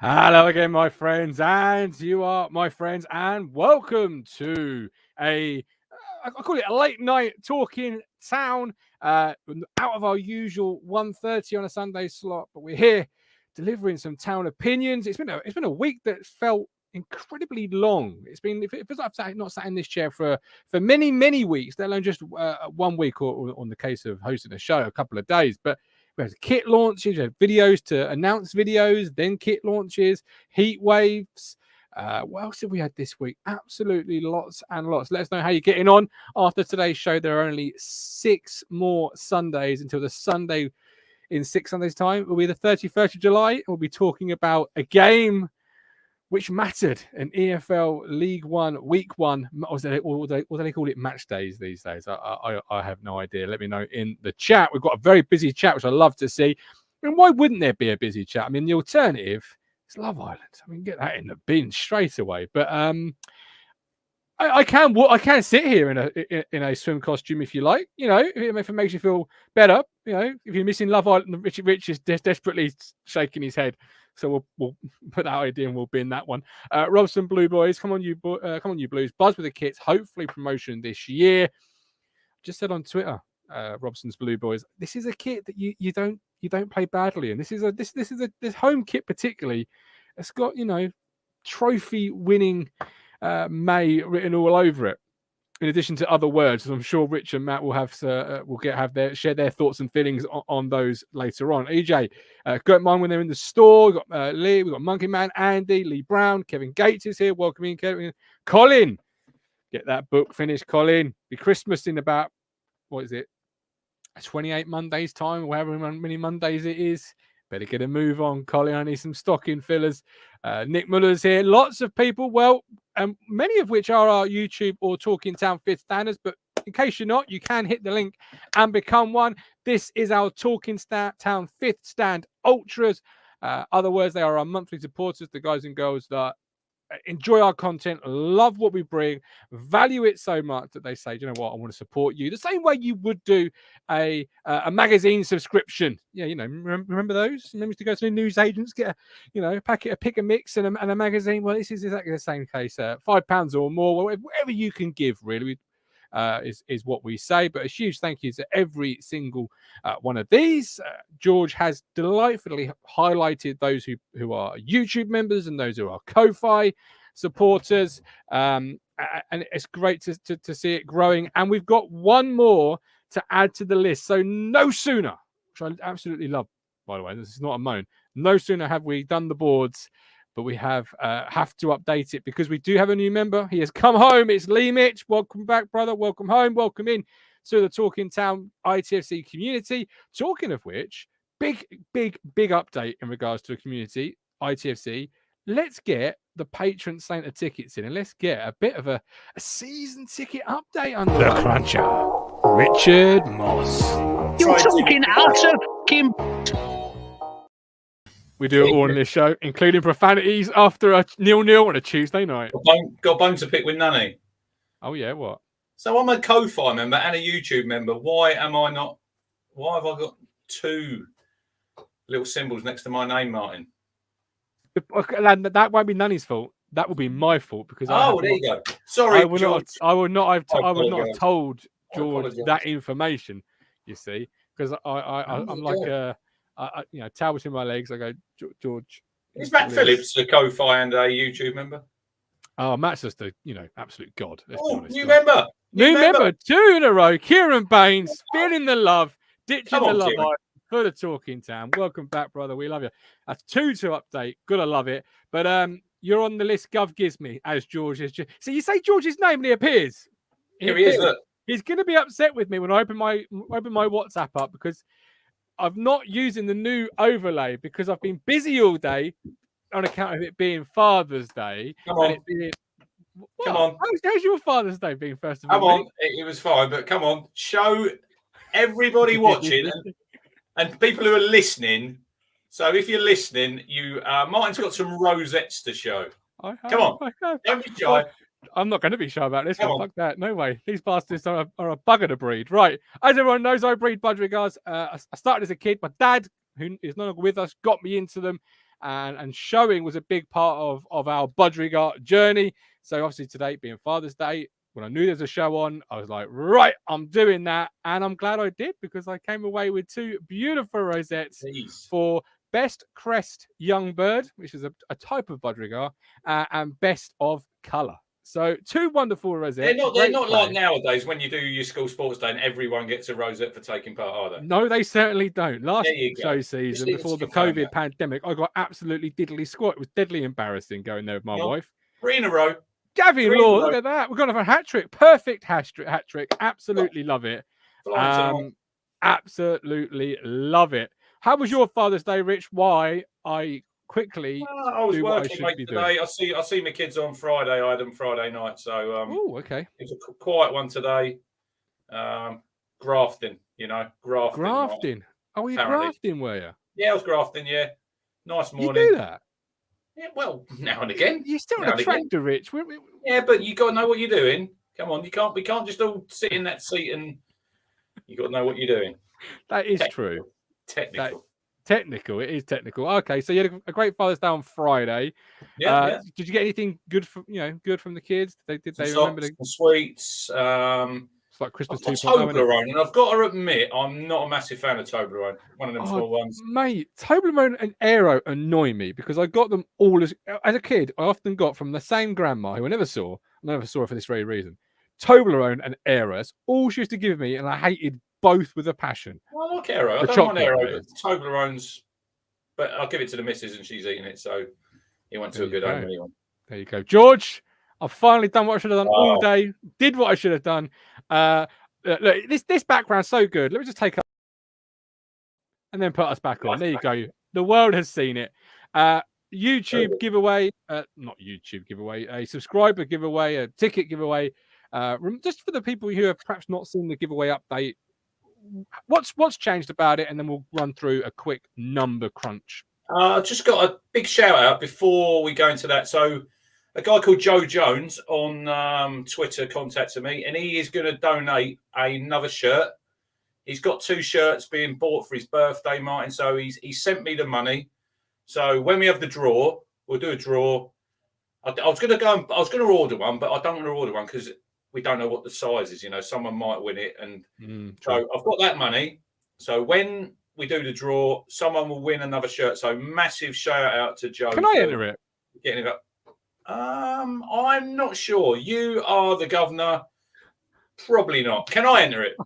Hello again, my friends, and you are my friends, and welcome to I call it a late night talking town, out of our usual 1:30 on a Sunday slot, but we're here delivering some town opinions. It's been a week that's felt incredibly long. It feels like I've not sat in this chair for many weeks, let alone just 1 week, or on the case of hosting a show, a couple of days, but. We had kit launches, videos to announce videos, then kit launches, heat waves. What else have we had this week? Absolutely lots and lots. Let us know how you're getting on. After today's show, there are only 6 more Sundays until the Sunday in 6 Sundays' time. It will be the 31st of July. We'll be talking about a game which mattered in EFL League One Week 1. Or do they call it match days these days? I have no idea. Let me know in the chat. We've got a very busy chat, which I love to see. And why wouldn't there be a busy chat? I mean, the alternative is Love Island. I mean, get that in the bin straight away. But I can sit here in a swim costume if you like. If it makes you feel better. If you're missing Love Island, Rich is desperately shaking his head. So we'll put that idea and we'll bin that one. Robson Blue Boys, come on you Blues, buzz with the kits. Hopefully promotion this year. Just said on Twitter, Robson's Blue Boys. This is a kit that you don't play badly in. This home kit particularly. It's got trophy winning May written all over it. In addition to other words, I'm sure Rich and Matt will share their thoughts and feelings on those later on. EJ, got mine when they're in the store. We've got Lee, we've got Monkey Man, Andy, Lee Brown, Kevin Gates is here. Welcome in, Kevin. Colin, get that book finished, Colin. Be Christmas in about 28 Mondays time, or however many Mondays it is. Better get a move on, Colin. I need some stocking fillers. Nick Muller's here. Lots of people. Well, many of which are our YouTube or Talking Town Fifth Standers. But in case you're not, you can hit the link and become one. This is our Talking Town Fifth Stand Ultras. Other words, they are our monthly supporters, the guys and girls that enjoy our content, love what we bring, value it so much that they say, you know what, I want to support you the same way you would do a magazine subscription. Yeah, remember those? Remember to go to the news agents, get a packet of pick a mix and a magazine. Well, this is exactly the same case. £5 or more, whatever you can give, really. Is what we say. But a huge thank you to every single one of these. George has delightfully highlighted those who are YouTube members and those who are Ko-Fi supporters. And it's great to see it growing. And we've got one more to add to the list. So no sooner, which I absolutely love, by the way, this is not a moan, no sooner have we done the boards, but we have to update it because we do have a new member. He has come home. It's Lee Mitch. Welcome back, brother. Welcome home. Welcome in to the Talking Town ITFC community. Talking of which, big update in regards to the community, ITFC. Let's get the patron saint of tickets in and let's get a bit of a season ticket update on the Cruncher. Cruncher'Moss. You're talking out of Kim. We do it all in this show, including profanities after a 0-0 on a Tuesday night. Got a bone to pick with Nanny. Oh, yeah, what? So I'm a Ko-Fi member and a YouTube member. Why have I got 2 little symbols next to my name, Martin? That won't be Nanny's fault. That will be my fault because there you go. Sorry, I would not have told George that information. You see, because I'm like tail between my legs. I go, George. Is Matt Phillips a Ko-Fi and a YouTube member? Oh, Matt's just a absolute god. New member. New member, 2 in a row. Kieran Baines, feeling the love, ditching the love for the Talking Town. Welcome back, brother. We love you. That's 2 to update. Gotta love it. But you're on the list. Gov gives me as George is. So you say George's name and he appears. Here he is. Look. He's going to be upset with me when I open my WhatsApp up because I've not using the new overlay because I've been busy all day on account of it being Father's Day. Come on. And it being Come on. How's your Father's Day being, first of Come all? on. It was fine, but come on. Show everybody watching and people who are listening. So if you're listening, Martin's got some rosettes to show. Come on. Don't be shy. Well, I'm not going to be shy about this Come one. on. Fuck that. No way. These bastards are a bugger to breed. Right. As everyone knows, I breed budgerigars. I started as a kid. My dad, who is no longer with us, got me into them. And showing was a big part of our budgerigar journey. So obviously today being Father's Day, when I knew there was a show on, I was like, right, I'm doing that. And I'm glad I did, because I came away with 2 beautiful rosettes for Best Crest Young Bird, which is a type of budgerigar, and Best of Colour. So 2 wonderful rosettes. They're not like nowadays when you do your school sports day and everyone gets a rosette for taking part, are they? No, they certainly don't. Last show season, before the COVID pandemic, I got absolutely diddly squat. It was deadly embarrassing going there with my wife. 3 in a row. Gavin Law, look at that. We're going to have a hat trick. Perfect hat trick. Absolutely love it. Absolutely love it. How was your Father's Day, Rich? Why I quickly I was do working what I should be today. doing. I see my kids on Friday. I had them Friday night, so okay. It was a quiet one today. Grafting, grafting. Grafting. Oh, you grafting, were you? Yeah, I was grafting. Yeah, nice morning. You do that? Yeah, well, now and again. You're still on a tractor, Rich. Yeah, but you got to know what you're doing. Come on, we can't just all sit in that seat, and you got to know what you're doing. That is true. Technical. It is technical. Okay, so you had a great Father's Day on Friday. Yeah. Did you get anything good from the kids? Did they remember the sweets? It's like Christmas 2.0. Toblerone, and I've got to admit, I'm not a massive fan of Toblerone. One of them small ones. Mate, Toblerone and Aero annoy me because I got them all as a kid. I often got from the same grandma who I never saw her for this very reason. Toblerone and Aero, all she used to give me, and I hated both with a passion. I like Aero. I don't want Aero, but Toblerone's. But I'll give it to the missus, and she's eating it, so he went to a good home anyway. There you go, George. I've finally done what I should have done all day. Did what I should have done. Look, this background's so good. Let me just take up and then put us back on. There you go. The world has seen it. YouTube giveaway, not YouTube giveaway, a subscriber giveaway, a ticket giveaway. Just for the people who have perhaps not seen the giveaway update, what's changed about it, and then we'll run through a quick number crunch. Just got a big shout out before we go into that. So a guy called Joe Jones on Twitter contacted me, and he is going to donate another shirt. He's got 2 shirts being bought for his birthday, Martin. So he sent me the money. So when we have the draw, we'll do a draw. I was going to order one, but I don't want to order one because we don't know what the size is. Someone might win it, and so I've got that money. So when we do the draw, someone will win another shirt. So massive shout out to Joe. Can I enter it? Getting it up. I'm not sure. You are the governor. Probably not. Can I enter it?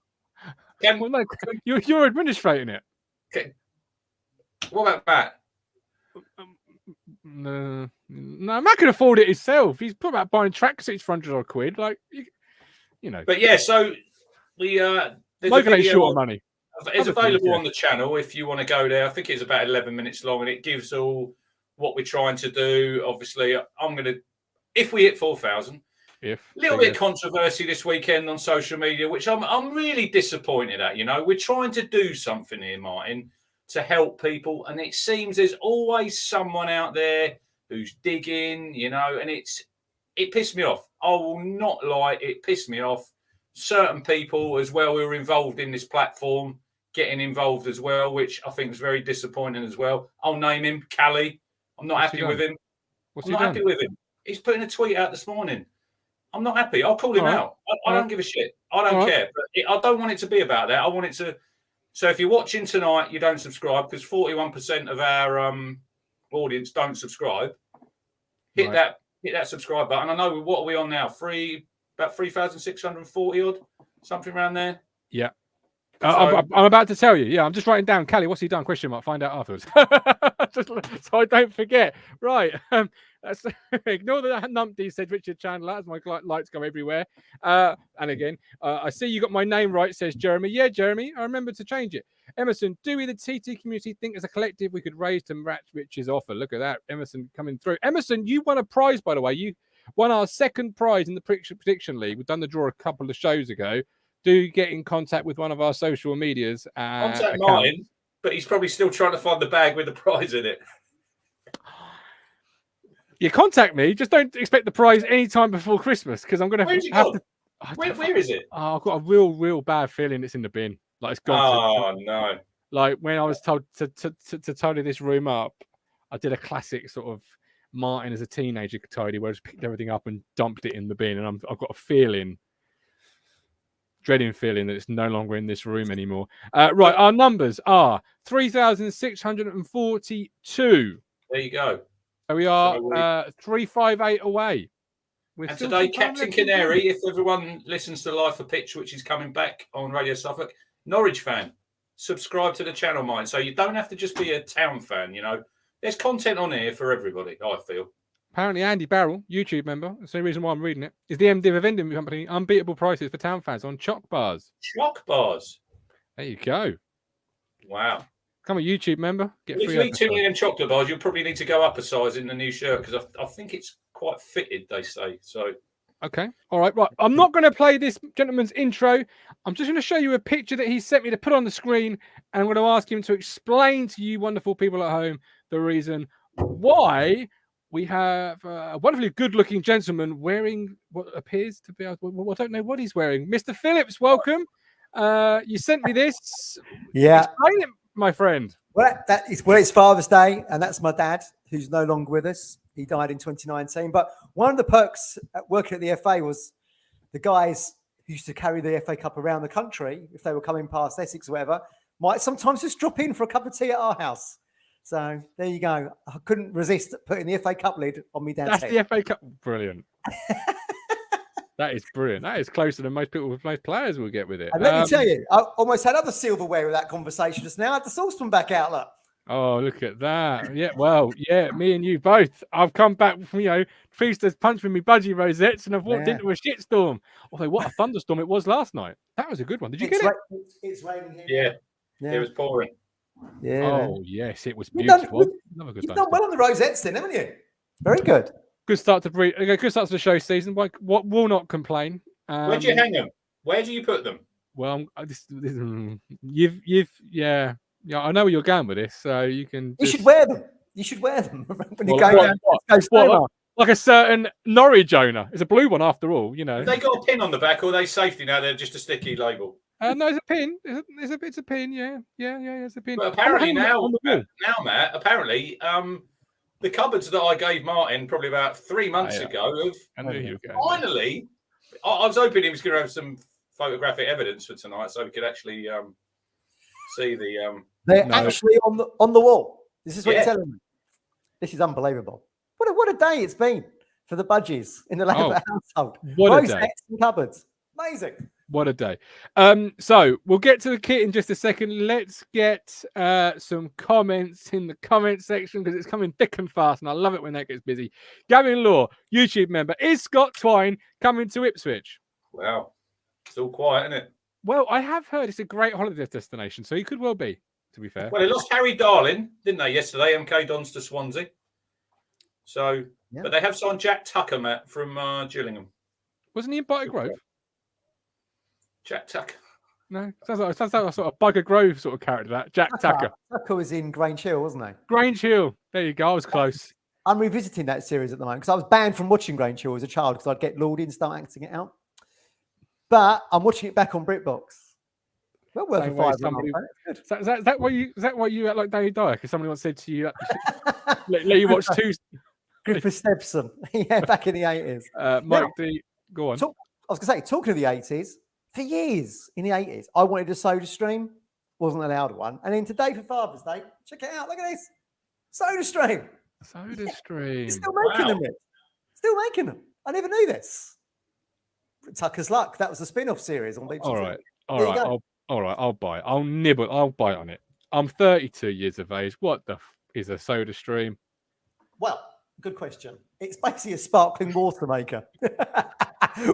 Well, no, you're administrating it. Okay. What about Matt? No, Matt can afford it himself. He's put about buying tracksuits for £100 like But yeah, so we Logan short of money. It's available on the channel if you want to go there. I think it's about 11 minutes long, and it gives all what we're trying to do. Obviously, if we hit 4,000, a little bit of controversy this weekend on social media, which I'm really disappointed at. We're trying to do something here, Martin, to help people, and it seems there's always someone out there who's digging, and it pissed me off. I will not lie, it pissed me off. Certain people as well who are involved in this platform getting involved as well, which I think is very disappointing as well. I'll name him, Callie. I'm not happy with him. I'm not happy with him. He's putting a tweet out this morning. I'm not happy. I'll call him out. I don't give a shit. I don't care. But I don't want it to be about that. I want it to. So if you're watching tonight, you don't subscribe, because 41% of our audience don't subscribe. Hit that subscribe button. I know, what are we on now? About 3,640 odd, something around there. Yeah. I'm about to tell you. Yeah, I'm just writing down. Callie, what's he done? Question mark. Find out afterwards. So I don't forget. Right. Ignore the numpty, said Richard Chandler, as my lights go everywhere. And again, I see you got my name right, says Jeremy. Yeah, Jeremy, I remember to change it. Emerson, do we, the TT community, think as a collective we could raise to match Rich's offer? Look at that. Emerson coming through. Emerson, you won a prize, by the way. won our second prize in the prediction league. We've done the draw a couple of shows ago. Do get in contact with one of our social medias. Contact Martin, but he's probably still trying to find the bag with the prize in it. You contact me. Just don't expect the prize any time before Christmas because I'm going to have to. Where is it? Oh, I've got a real bad feeling it's in the bin. Like it's gone. Oh no! Like when I was told to tidy this room up, I did a classic sort of Martin as a teenager tidy, where I just picked everything up and dumped it in the bin, and I've got a dreading feeling that it's no longer in this room anymore. Right, our numbers are 3,642. There you go. So we are 358 away. And today, Captain Canary, if everyone listens to Life for Pitch, which is coming back on Radio Suffolk, Norwich fan, subscribe to the channel, mine. So you don't have to just be a town fan, you know. There's content on here for everybody, I feel. Apparently, Andy Barrell, YouTube member, that's the reason why I'm reading it, is the MD of a vending company, unbeatable prices for town fans on choc bars. Choc bars? There you go. Wow. Become a YouTube member. If you eat 2 million chocolate bars, you'll probably need to go up a size in the new shirt because I think it's quite fitted, they say. So, okay. All right. Right. I'm not going to play this gentleman's intro. I'm just going to show you a picture that he sent me to put on the screen. And I'm going to ask him to explain to you wonderful people at home the reason why we have a wonderfully good-looking gentleman wearing what appears to be, I don't know what he's wearing. Mr. Phillips, welcome. You sent me this. Yeah. Explain it, my friend. Well, it's Father's Day, and that's my dad, who's no longer with us. He died in 2019. But one of the perks at working at the FA was the guys who used to carry the FA Cup around the country, if they were coming past Essex or whatever, might sometimes just drop in for a cup of tea at our house. So there you go. I couldn't resist putting the FA Cup lid on me dad's head. That's the FA Cup. Brilliant. That is brilliant. That is closer than most players will get with it. And let me tell you, I almost had other silverware with that conversation just now. I had the saucepan back out, look. Oh, look at that. Yeah, well, yeah, me and you both. I've come back from, Feaster's punched with me budgie rosettes and I've walked into a shitstorm. Although, what a thunderstorm it was last night. That was a good one. Did you get it? It's raining here. Yeah, it was pouring. Yeah. Oh, yes, it was beautiful. You've done well on the rosettes then, haven't you? Very good. Good start to the show season. What will not complain. Where do you hang them? Where do you put them? Well, yeah, I know where you're going with this, so you can. You should wear them. You should wear them when you go down. Like a certain Norwich owner. It's a blue one after all, Have they got a pin on the back, or are they safety now? They're just a sticky label. No, there's a pin. It's a pin. Yeah. It's a pin. But apparently now, Matt. Apparently, the cupboards that I gave Martin probably about 3 months ago have finally. I was hoping he was going to have some photographic evidence for tonight, so we could actually see the. They're actually on the wall. This is what you're telling me. This is unbelievable. What a day it's been for the budgies in the Labour household. What a day! And cupboards, amazing. What a day. So we'll get to the kit in just a second. Let's get some comments in the comment section because it's coming thick and fast, and I love it when that gets busy. Gavin Law, YouTube member, is Scott Twine coming to Ipswich? Wow, it's all quiet, isn't it? Well, I have heard it's a great holiday destination, so he could well be, to be fair. Well, they lost Harry Darling, didn't they, yesterday? MK Dons to Swansea. So, but they have signed Jack Tucker, Matt, from Gillingham. Wasn't he in Barker Grove? Jack Tucker. No, sounds like a sort of Barker Grove sort of character, that. Jack Tucker. Tucker was in Grange Hill, wasn't he? Grange Hill. There you go. I was close. I'm revisiting that series at the moment because I was banned from watching Grange Hill as a child because I'd get lured in and start acting it out. But I'm watching it back on BritBox. Well worth a five. Is that why you act like Danny Dyer? Because somebody once said to you, let you watch two. Griffith Stepson. Yeah, back in the 80s. Mike D, go on. I was going to say, talking of the 80s, for years in the 80s, I wanted a Soda Stream, wasn't allowed one. And then today for Father's Day, check it out. Look at this. Soda Stream. Soda Stream. Still making them. Still making them. I never knew this. Tucker's Luck. That was the spin-off series on BBC. All right. I'll buy it. I'll nibble. I'll bite on it. I'm 32 years of age. What the is a Soda Stream? Well, good question. It's basically a sparkling water maker,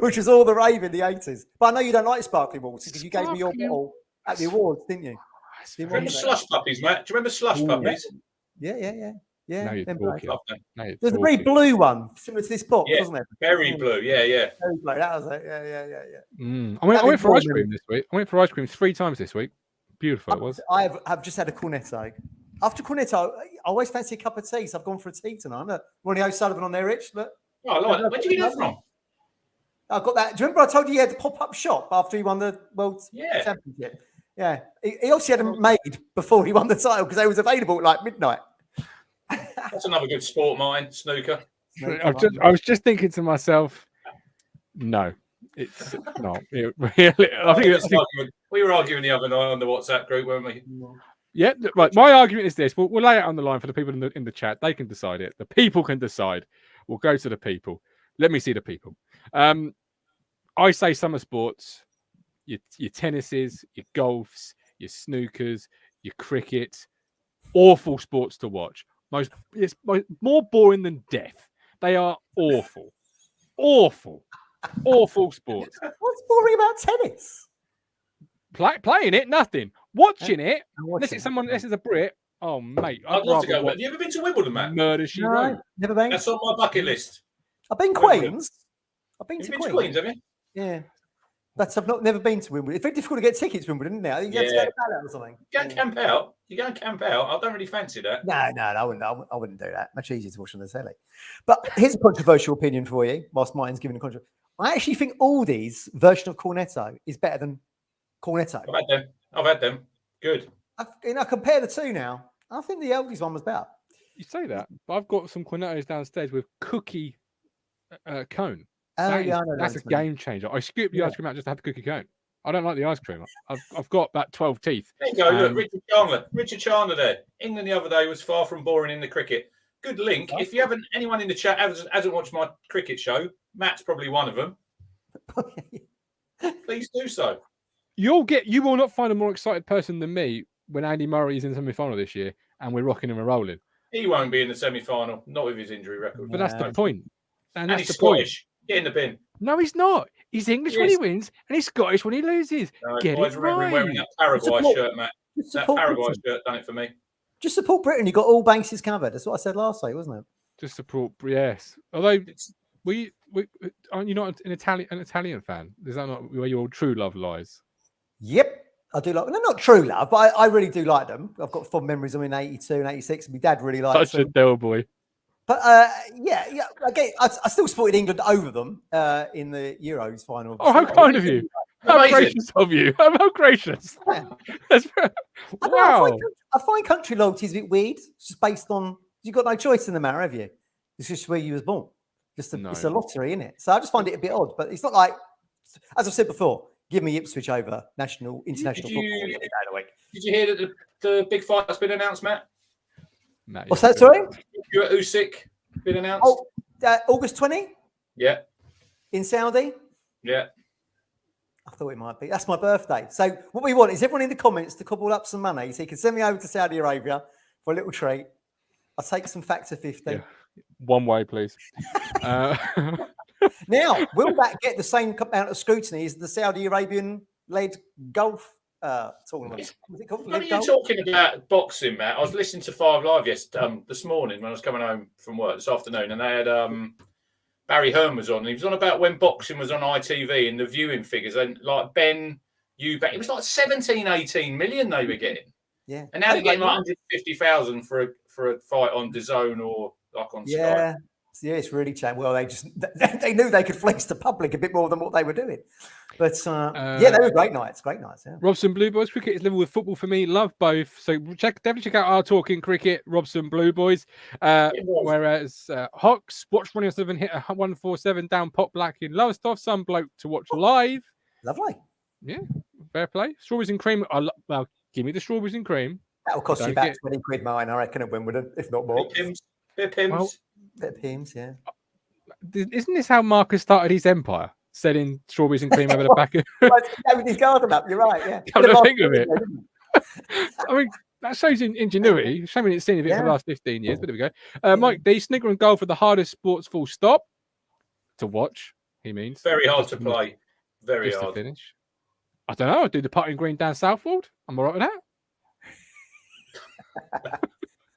which was all the rave in the 80s. But I know you don't like sparkling water because you gave me your bottle at the awards, didn't you? Remember slush puppies, Matt? Do you remember slush puppies? Yeah. Yeah, Now you're them talking. blue. Now you're There's a very talking. blue one, similar to this box, Yeah, wasn't there? Very blue. Yeah. Very blue. That was it. Yeah. I went for ice cream this week. I went for ice cream 3 times this week. Beautiful it was. I've just had a cornetto. After cornetto, I always fancy a cup of tea, so I've gone for a tea tonight. Look, Ronnie O'Sullivan on there, Rich. Look. Oh, I like that. Where did you get that from? I got that. Do you remember I told you he had the pop-up shop after he won the World Yeah. Championship? Yeah. He obviously had them made before he won the title because they was available at like midnight. That's another good sport, mine, snooker. I was just thinking to myself, no, it's not. It really, I think we were arguing the other night on the WhatsApp group, weren't we? Yeah, right. My argument is this: we'll lay it on the line for the people in the chat. They can decide it. The people can decide. We'll go to the people. Let me see the people. I say summer sports, your tennises, your golfs, your snookers, your cricket, awful sports to watch. It's more boring than death. They are awful sports. What's boring about tennis? Playing it, nothing. Watching it, unless it's someone. This is a Brit. Oh, mate, I'd love to go. Have you ever been to Wimbledon, Matt? Murder She Wrote. Never been. That's on my bucket list. I've been Queens. I've been You've to been Queens. to Queens, have you? Yeah. But I've never been to Wimbledon. It's very difficult to get tickets to Wimbledon, isn't it? I think you have to go to Ballot or something. You go and camp out. You go and camp out. I don't really fancy that. No, I wouldn't do that. Much easier to watch on the telly. But here's a controversial opinion for you, whilst Martin's giving a controversial. I actually think Aldi's version of Cornetto is better than Cornetto. I've had them. Good. I compare the two now. I think the Aldi's one was better. You say that, but I've got some Cornettos downstairs with cookie cone. I know that's a game changer. I scoop the ice cream out just to have the cookie cone. I don't like the ice cream. I've got about 12 teeth. There you go. Look, Richard Chandler there. England the other day was far from boring in the cricket. Good link. If you haven't, anyone in the chat hasn't watched my cricket show, Matt's probably one of them. Please do so. You will not find a more excited person than me when Andy Murray is in the semi-final this year and we're rocking and we're rolling. He won't be in the semi-final, not with his injury record. But that's the point. And he's Scottish. Get in the bin. No, he's not. He's English when he wins, and he's Scottish when he loses. No, Get it right. Wearing that Paraguay shirt, Matt. That Paraguay shirt done it for me. Just support Britain. You got all bases covered. That's what I said last week, wasn't it? Just support, yes. Although, aren't you not an Italian fan? Is that not where your true love lies? Yep. I do like them. They're not true love, but I really do like them. I've got fond memories of them in 82 and 86. My dad really liked them. Such a Del boy. But yeah. Okay, I still supported England over them in the Euros final. Oh, how kind of you! How gracious of you! How gracious! Yeah. Wow. I find country loyalty is a bit weird. It's just based on you've got no choice in the matter, have you? It's just where you was born. It's a lottery, isn't it? So I just find it a bit odd. But it's not like, as I've said before, give me Ipswich over international football any day of the week. Did you hear that the big fight has been announced, Matt? What's that, sorry? Usyk been announced. Oh, August 20? Yeah. In Saudi? Yeah. I thought it might be. That's my birthday. So what we want is everyone in the comments to cobble up some money so you can send me over to Saudi Arabia for a little treat. I'll take some Factor 50. Yeah. One way, please. Now, will that get the same amount of scrutiny as the Saudi Arabian-led golf tournament? What are you talking about boxing, Matt? I was listening to 5 Live this morning when I was coming home from work this afternoon, and they had Barry Hearn was on, and he was on about when boxing was on ITV and the viewing figures, and like Ben Eubank, it was like 17, 18 million they were getting. Yeah. And now they're getting like 150,000 for a fight on DAZN or like on Sky. Yeah, it's really changed. Well, they knew they could flex the public a bit more than what they were doing. But they were great nights. Yeah. Robson Blue Boys cricket is level with football for me. Love both. So definitely check out our Talking Cricket, Robson Blue Boys. Whereas Hawks, watch 107 hit a 147 down Pot Black in Lowestoft. Some bloke to watch live. Lovely. Yeah, fair play. Strawberries and cream. Well, give me the strawberries and cream. That will cost you about 20 quid, mine, I reckon, at Wimbledon, if not more. Bit of Pims. Bit of Pims, yeah. Isn't this how Marcus started his empire? Selling strawberries and cream over the back of with his garden up, you're right, yeah. Come to think of it. I mean, that shows ingenuity. Shame we didn't see any of it for the last 15 years, but there we go. Mike, the snigger and goal for the hardest sports full stop to watch, he means. Very hard to play. Very hard. To finish. I don't know. I'll do the putting green down Southwold. I'm all right with that.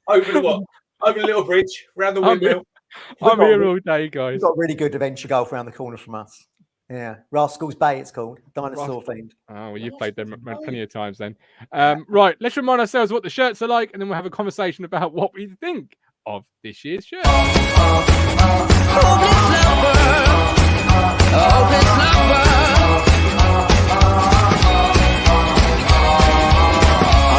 Over the what? Over the little bridge, round the windmill. I'm here all day, guys. We've got really good adventure golf around the corner from us. Yeah, Rascals Bay, it's called. Dinosaur themed. Oh, well, you've played them plenty of times then. Right, let's remind ourselves what the shirts are like, and then we'll have a conversation about what we think of this year's shirt. I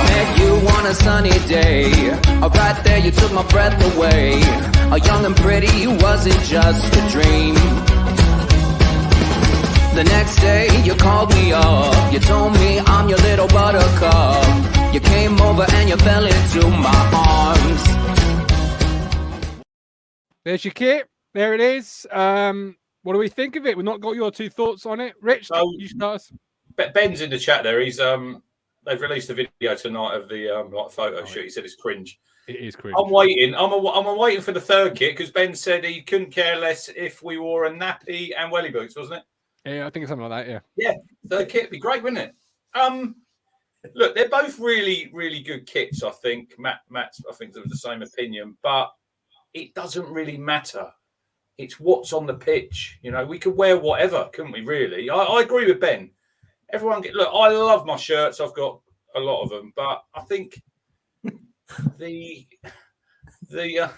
met you on a sunny day. Right there, you took my breath away. Young and pretty, wasn't just a dream. The next day you called me up. You told me I'm your little buttercup. You came over and you fell into my arms. There's your kit. There it is. What do we think of it? We've not got your two thoughts on it. Rich, So, you start us. Ben's in the chat there. He's they've released a video tonight of the like photo shoot. He said it's cringe. It is cringe. I'm waiting. I'm waiting for the third kit because Ben said he couldn't care less if we wore a nappy and welly boots, wasn't it? Yeah, I think it's something like that. Yeah. Yeah, third kit would be great, wouldn't it? Look, they're both really, really good kits. I think Matt, I think of the same opinion, but it doesn't really matter. It's what's on the pitch. You know, we could wear whatever, couldn't we? Really, I agree with Ben. Everyone, look, I love my shirts. I've got a lot of them, but I think the Twitter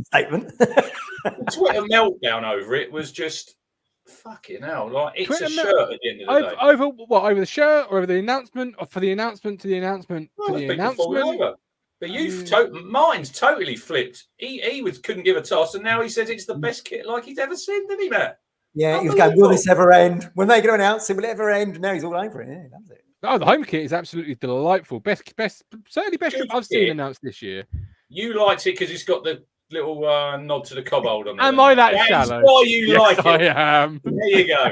statement, the Twitter meltdown over it was just fucking hell. Like it's Twitter a shirt at the end of the day. Over what? Over the shirt or over the announcement, or for the announcement to the announcement to the announcement? But mine's totally flipped. He couldn't give a toss, and now he says it's the best kit like he's ever seen, didn't he, Matt? Yeah, he was going, will this ever end? When they going to announce it, will it ever end? Now he's all over it. Yeah, that's it. Oh, the home kit is absolutely delightful. Certainly best kit I've seen announced this year. You liked it because it's got the little nod to the cobalt on there. Am I that shallow? That's why you like it. I am. There you go.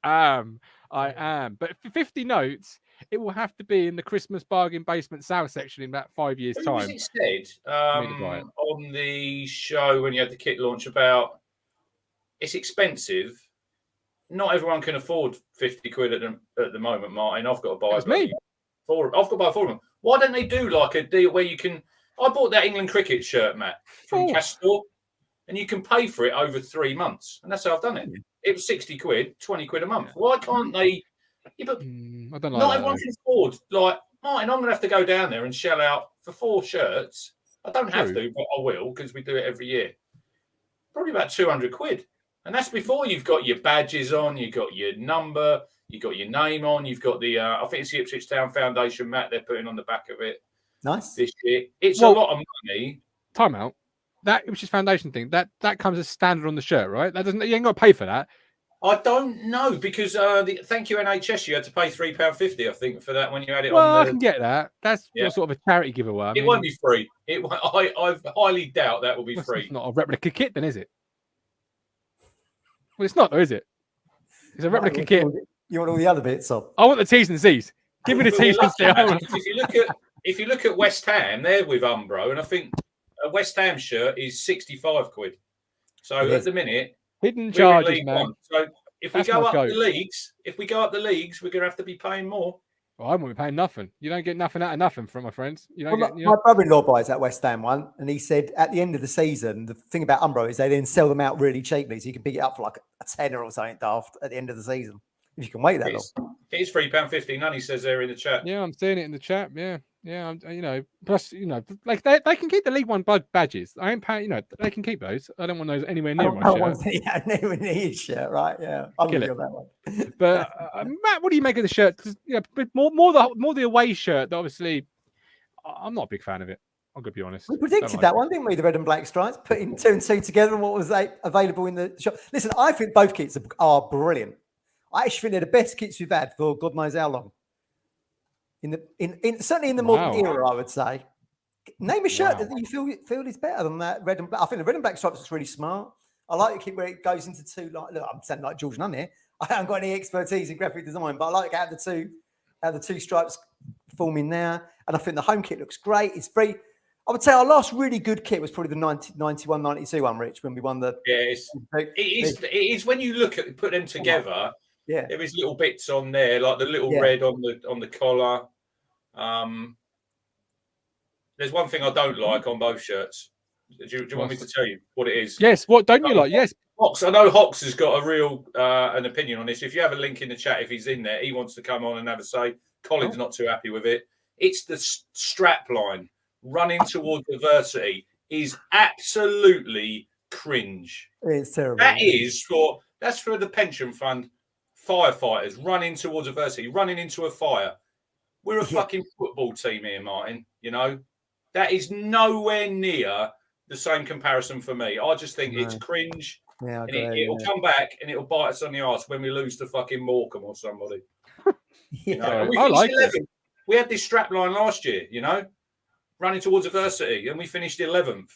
I am. But for 50 notes, it will have to be in the Christmas bargain basement sale section in about 5 years' time. It said on the show when you had the kit launch about it's expensive. Not everyone can afford 50 quid at the moment, Martin. I've got to buy I've got to buy 4 of them. Why don't they do like a deal where you can? I bought that England cricket shirt, Matt, from Castor, and you can pay for it over 3 months, and that's how I've done it. It was 60 quid, 20 quid a month. Why can't they? Yeah, but I don't not everyone can afford. Like Martin, I'm going to have to go down there and shell out for 4 shirts. I don't have to, but I will because we do it every year. Probably about 200 quid. And that's before you've got your badges on, you've got your number, you've got your name on, you've got the, I think it's the Ipswich Town Foundation, Matt, they're putting on the back of it. Nice. This year. It's a lot of money. Time out. That Ipswich Foundation thing, that comes as standard on the shirt, right? That doesn't. You ain't got to pay for that. I don't know because thank you NHS, you had to pay £3.50, I think, for that when you had it on. Well, I can get that. That's sort of a charity giveaway. It won't be free. I highly doubt that will be free. It's not a replica kit, then, is it? Well, it's not, though, is it? It's a replica kit. You want all the other bits of? I want the T's and C's. Give me the T's and C's. If you look at West Ham, they're with Umbro, and I think a West Ham shirt is 65 quid. So at the minute, hidden charges, man. One. So if we go up the leagues, we're going to have to be paying more. Well, I won't be paying nothing. You don't get nothing out of nothing from my friends. You don't get. My brother-in-law buys that West Ham one, and he said at the end of the season, the thing about Umbro is they then sell them out really cheaply, so you can pick it up for like a tenner or something daft at the end of the season if you can wait that long. It is £3.50. Nani says there in the chat. Yeah, I'm seeing it in the chat. Yeah. Plus, like they can keep the League One badges. I ain't paying. They can keep those. I don't want those anywhere near my shirt. Anywhere near your shirt, right? Yeah, I'm with you on that one. But Matt, what do you make of the shirt? Because more the away shirt. Obviously, I'm not a big fan of it. I'm gonna be honest. We predicted that one, didn't we? The red and black stripes, putting 2 and 2 together, and what was available in the shop. Listen, I think both kits are brilliant. I actually think they're the best kits we've had for God knows how long. Certainly in the modern era, I would say. Name a shirt that you feel is better than that red and black. I think the red and black stripes is really smart. I like the kit where it goes into 2. Like, look, I'm sounding like George Nunn here. I haven't got any expertise in graphic design, but I like how the 2 stripes forming there. And I think the home kit looks great. It's very. I would say our last really good kit was probably the 91-92 one, Rich, when we won the. Yeah, it is when you look at put them together. Yeah, there is little bits on there, like the little red on the collar. There's one thing I don't like on both shirts. Do you want me to tell you what it is? Yes. What don't you like? Yes. Hox, I know Hox has got a real an opinion on this. If you have a link in the chat, if he's in there, he wants to come on and have a say. Colin's not too happy with it. It's the strap line. Running towards adversity is absolutely cringe. It's terrible. That's for the pension fund firefighters running towards adversity, running into a fire. We're a fucking football team here, Martin. You know, that is nowhere near the same comparison for me. I just think it's cringe. Yeah, and it'll come back and it'll bite us on the arse when we lose to fucking Morecambe or somebody. You know? I like it. We had this strap line last year, you know, running towards adversity, and we finished 11th.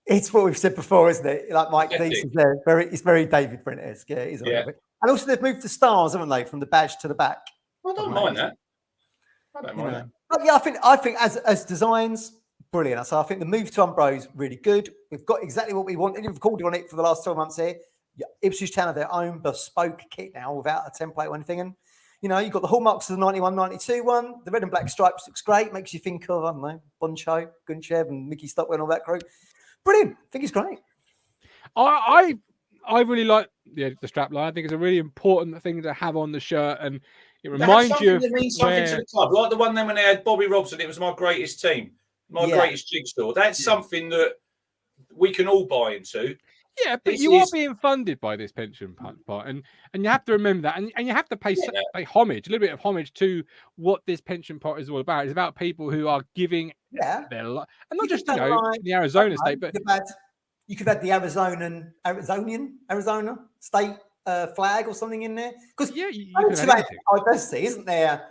It's what we've said before, isn't it? Like Mike Deese is there. It's very David Brent-esque. Yeah, it is a little bit. And also they've moved the stars, haven't they, from the badge to the back. I don't mind that. I don't mind that. But yeah, I think as designs, brilliant. So I think the move to Umbro is really good. We've got exactly what we wanted. We've called on it for the last 12 months here. Ipswich Town have their own bespoke kit now without a template or anything. And, you know, you've got the hallmarks of the 91-92 one. The red and black stripes looks great. Makes you think of, I don't know, Boncho, Gunchev and Mickey Stockwell and all that crew. Brilliant. I think it's great. I really like the strap line. I think it's a really important thing to have on the shirt, and it reminds you of that means something to the club. Like the one then when they had Bobby Robson, it was my greatest team, my greatest jigsaw. That's something that we can all buy into. Yeah, but you are being funded by this pension part, and you have to remember that, and you have to pay homage, a little bit of homage to what this pension pot is all about. It's about people who are giving their life, and not just the Arizona state, but you could have the Arizona state flag or something in there, because diversity isn't their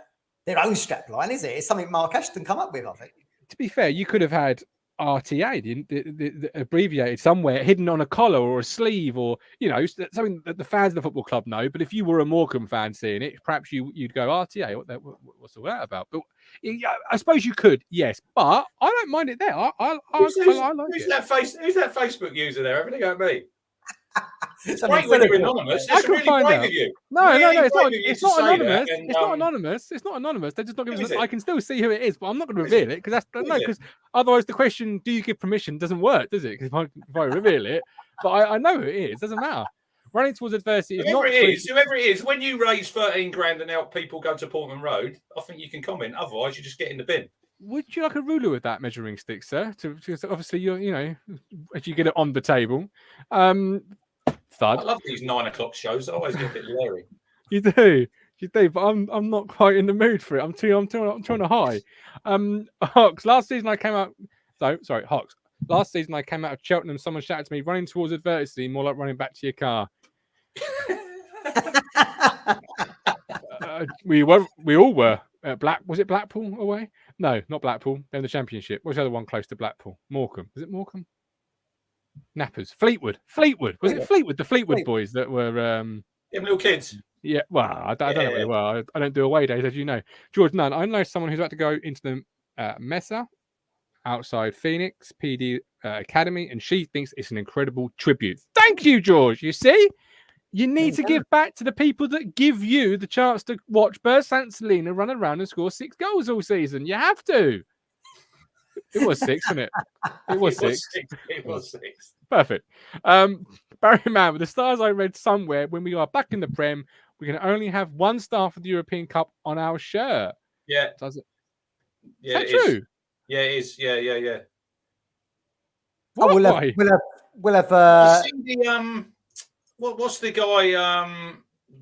own strap line, is it? It's something Mark Ashton come up with, I think. To be fair, you could have had RTA, the abbreviated somewhere, hidden on a collar or a sleeve, or something that the fans of the football club know. But if you were a Morecambe fan seeing it, perhaps you'd go RTA. What's all that about? But I suppose you could, yes. But I don't mind it there. I like it. Who's that Facebook user there? Having a go at me. It's great when you're anonymous. It's really brave of you. No, it's not anonymous. It's not anonymous. It's not anonymous. They're just not giving us. I can still see who it is, but I'm not going to reveal it because because otherwise the question, "Do you give permission?" doesn't work, does it? Because if I reveal it, but I know who it is. Doesn't matter. Running towards adversity is whoever it is. When you raise 13 grand and help people go to Portman Road, I think you can comment. Otherwise, you just get in the bin. Would you like a ruler with that measuring stick, sir? Because obviously as you get it on the table. Thud. I love these 9 o'clock shows. I always get a bit leery. You do, but I'm not quite in the mood for it. I'm trying to high. Hox. Last season I came out. Hox. Last season I came out of Cheltenham. Someone shouted to me, "Running towards adversity, more like running back to your car." We all were. Was it Blackpool away? No, not Blackpool. They're in the Championship. What's the other one close to Blackpool? Morecambe. Is it Morecambe? Nappers. Fleetwood. Was it Fleetwood? The Fleetwood boys that were them little kids. Yeah. Well, I don't know really well. I don't do away days, as you know. George Nunn. I know someone who's about to go into the Mesa outside Phoenix PD Academy, and she thinks it's an incredible tribute. Thank you, George. You see, you need to give back to the people that give you the chance to watch Bert Sansalina run around and score 6 goals all season. You have to. It was 6, wasn't it? It was 6. It was 6. Perfect. Barry Mann, with the stars I read somewhere, when we are back in the Prem, we can only have 1 star for the European Cup on our shirt. Yeah. Does it? Yeah, is that true? Yeah, it is. Yeah. What? We'll have what's the guy?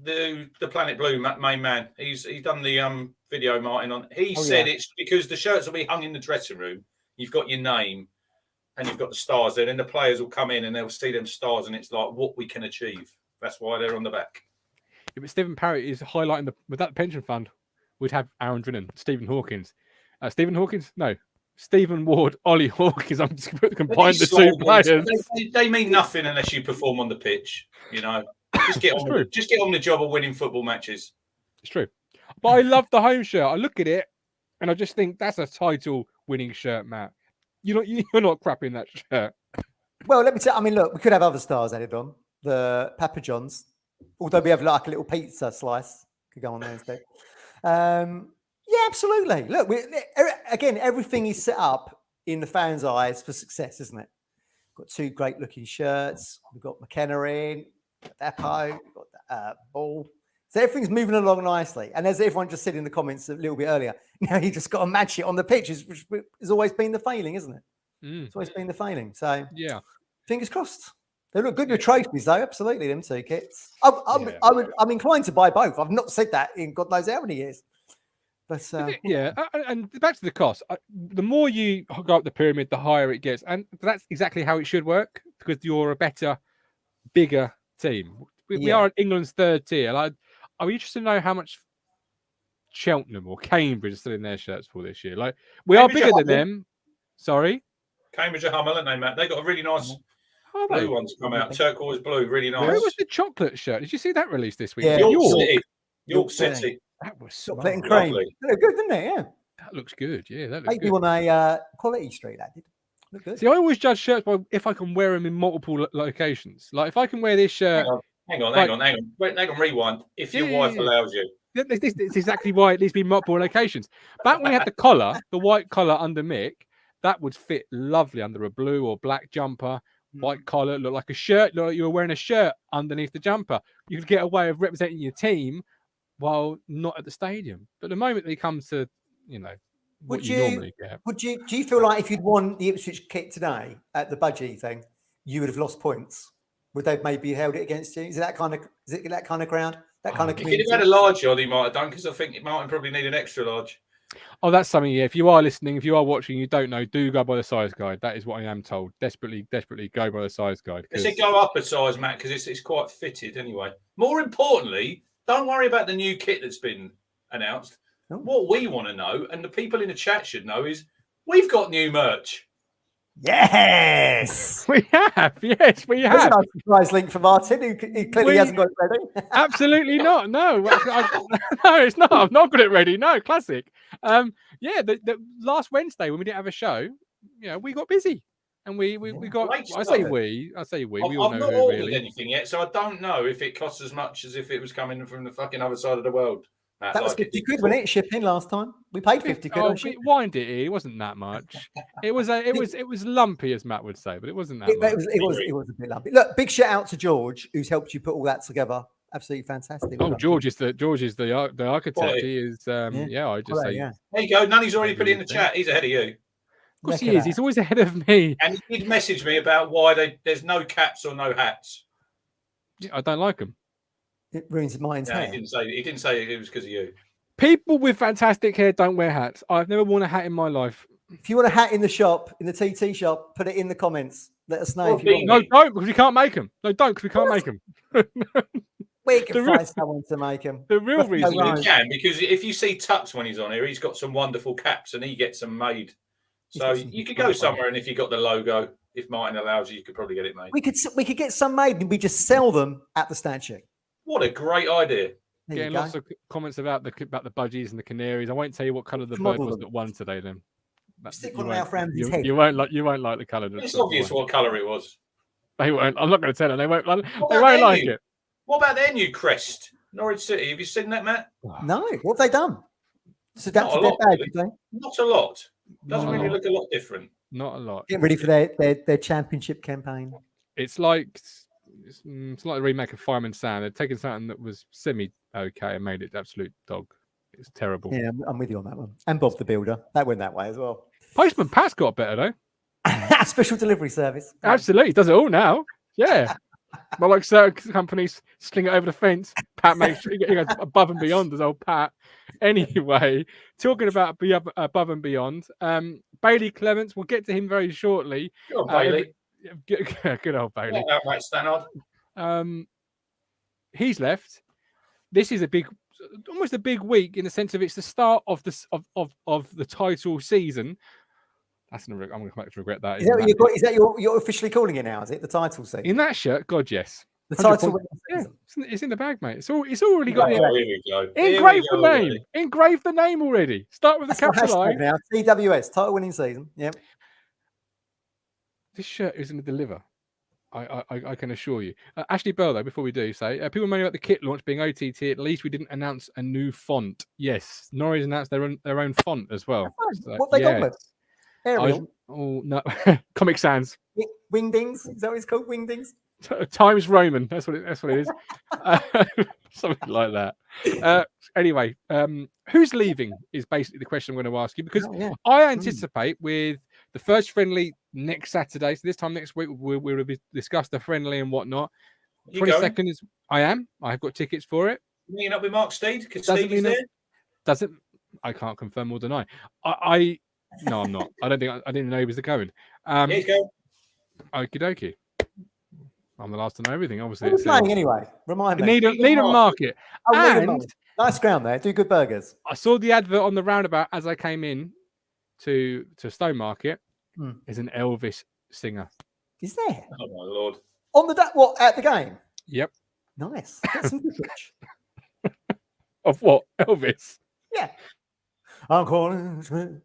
The Planet Blue main man. He's done the video, Martin. On he said it's because the shirts will be hung in the dressing room. You've got your name and you've got the stars there, and then the players will come in and they'll see them stars, and it's like what we can achieve. That's why they're on the back. Yeah, but Stephen Parrott is highlighting without the pension fund, we'd have Aaron Drennan, Stephen Hawkins. Stephen Ward, Ollie Hawkins. I'm just going to combine the 2 players. They mean nothing unless you perform on the pitch. Just get on the job of winning football matches. It's true. But I love the home shirt. I look at it and I just think that's a title winning shirt, Matt. You're not crapping that shirt. Well, let me tell you, I mean, look, we could have other stars added on. The Papa John's, although we have like a little pizza slice, could go on there instead. Yeah, absolutely. Look, again, everything is set up in the fans' eyes for success, isn't it? Got 2 great-looking shirts. We've got McKenna in, Depot, we've got Ball. So everything's moving along nicely. And as everyone just said in the comments a little bit earlier, now you just got to match it on the pitches, which has always been the failing, isn't it? It's always been the failing. So yeah, fingers crossed. They look good with trophies, though. Absolutely, them 2 kits. I'm inclined to buy both. I've not said that in God knows how many years. But and back to the cost. The more you go up the pyramid, the higher it gets, and that's exactly how it should work because you're a better, bigger team. We are England's 3rd tier. Are we interested to know how much Cheltenham or Cambridge are still in their shirts for this year? Like we are bigger than them. Sorry, Cambridge are Hummel, aren't they, Matt? They got a really nice blue ones come out. Turquoise blue, really nice. Where was the chocolate shirt? Did you see that released this week? Yeah. York City. That was chocolate and cream. Look good, didn't it? Yeah. That looks good. Yeah, that looks maybe good. on a quality street. That did look good. See, I always judge shirts by if I can wear them in multiple locations. Like if I can wear this shirt. Hang on, rewind. If your wife allows you. This is exactly why it needs to be multiple locations. Back when we had the collar, the white collar under Mick, that would fit lovely under a blue or black jumper. White collar, look like a shirt, look like you were wearing a shirt underneath the jumper. You could get a way of representing your team while not at the stadium. But the moment it comes to, what you normally get. Do you feel like if you'd won the Ipswich kit today at the budgie thing, you would have lost points? Would they maybe held it against you? Is it that kind of crowd? That kind of community? If he'd had a large on, he might have done, because I think Martin probably need an extra large. Oh, that's something. Yeah, if you are listening, if you are watching, you don't know, do go by the size guide. That is what I am told. Desperately go by the size guide. They said go up a size, Matt, because it's quite fitted anyway. More importantly, don't worry about the new kit that's been announced. Oh. What we want to know, and the people in the chat should know, is we've got new merch. Yes, we have. Yes, we have. That's a nice surprise link for Martin, who clearly hasn't got it ready. Absolutely not. No, no, it's not. I've not got it ready. No, classic. The last Wednesday when we didn't have a show, we got busy, and we got. I say we. We all know. I've not ordered anything yet, so I don't know if it costs as much as if it was coming from the fucking other side of the world. That was 50 quid, wasn't it? Shipping last time. We paid 50 quid. Oh, wind it. It wasn't that much. It was lumpy, as Matt would say, but it wasn't that much. It was a bit lumpy. Look, big shout out to George, who's helped you put all that together. Absolutely fantastic. Oh, George is the architect. Well, he is. I just say. Yeah. There you go. Nunny's already put it in the chat. He's ahead of you. Of course he is. He's always ahead of me. And he did message me about why there's no caps or no hats. Yeah, I don't like them. It ruins mine's hair. He didn't say it was because of you. People with fantastic hair don't wear hats. I've never worn a hat in my life. If you want a hat in the shop, in the TT shop, put it in the comments. Let us know if you want. No, don't, because we can't make them. No, don't, because we can't make them. We can find someone to make them. The real reason you can, because if you see Tux when he's on here, he's got some wonderful caps and he gets them made. So you could go somewhere, and if you got the logo, if Martin allows you, you could probably get it made. We could get some made, and we just sell them at the statue. What a great idea! Getting lots of comments about the budgies and the canaries. I won't tell you what colour the bird was that won today. Then stick one Ralph Ramsey's head. You won't like the colour. It's obvious what colour it was. They won't. I'm not going to tell them. They won't. They won't like it. What about their new crest, Norwich City? Have you seen that, Matt? No. What have they done? It's adapted their bag, have they? Not a lot. Doesn't really look a lot different. Not a lot. Getting ready for their championship campaign. It's like a remake of Fireman Sam. They've taken something that was semi-okay and made it absolute dog. It's terrible. Yeah, I'm with you on that one. And Bob the Builder. That went that way as well. Postman Pat's got better, though. Special delivery service. Absolutely. He does it all now. Yeah. But like certain companies sling it over the fence. Pat makes sure he goes above and beyond as old Pat. Anyway, talking about above and beyond, Bailey Clements, we'll get to him very shortly. Good old Bailey. Good old Bailey. Right, Stannard. He's left. This is almost a big week in the sense of it's the start of the title season. I'm going to come back to regret that. Is that what you're officially calling it now? Is it the title season? In that shirt, God, yes. The title. Yeah, it's in the bag, mate. It's already got here we go. Engrave the name. Engrave the name already. Start with the capital I. Now, TWS, title winning season. Yep. This shirt is going to deliver. I can assure you. Ashley Bell, though, before we do say, people moaning about the kit launch being OTT. At least we didn't announce a new font. Yes, Norwich announced their own font as well. What they got with? Ariel. Oh no, Comic Sans. Wingdings. Is that what it's called? Wingdings. Times Roman. That's what it is. Something like that. Anyway, who's leaving is basically the question I'm going to ask you, because I anticipate with the first friendly next Saturday, so this time next week we'll discuss the friendly and whatnot. 22nd is I've got tickets for it. Meeting up with Mark Steed because Stevie's there. I can't confirm or deny. No, I'm not. I didn't know he was going. He's going. Okie dokie. I'm the last to know everything. Obviously, it's playing anyway. Remind me. Needham Market. Nice ground there. Do good burgers. I saw the advert on the roundabout as I came in to Stone Market. Is an Elvis singer. Is there? Oh my lord! On at the game? Yep. Nice. Get some footage. Of what? Elvis. Yeah. I'm calling.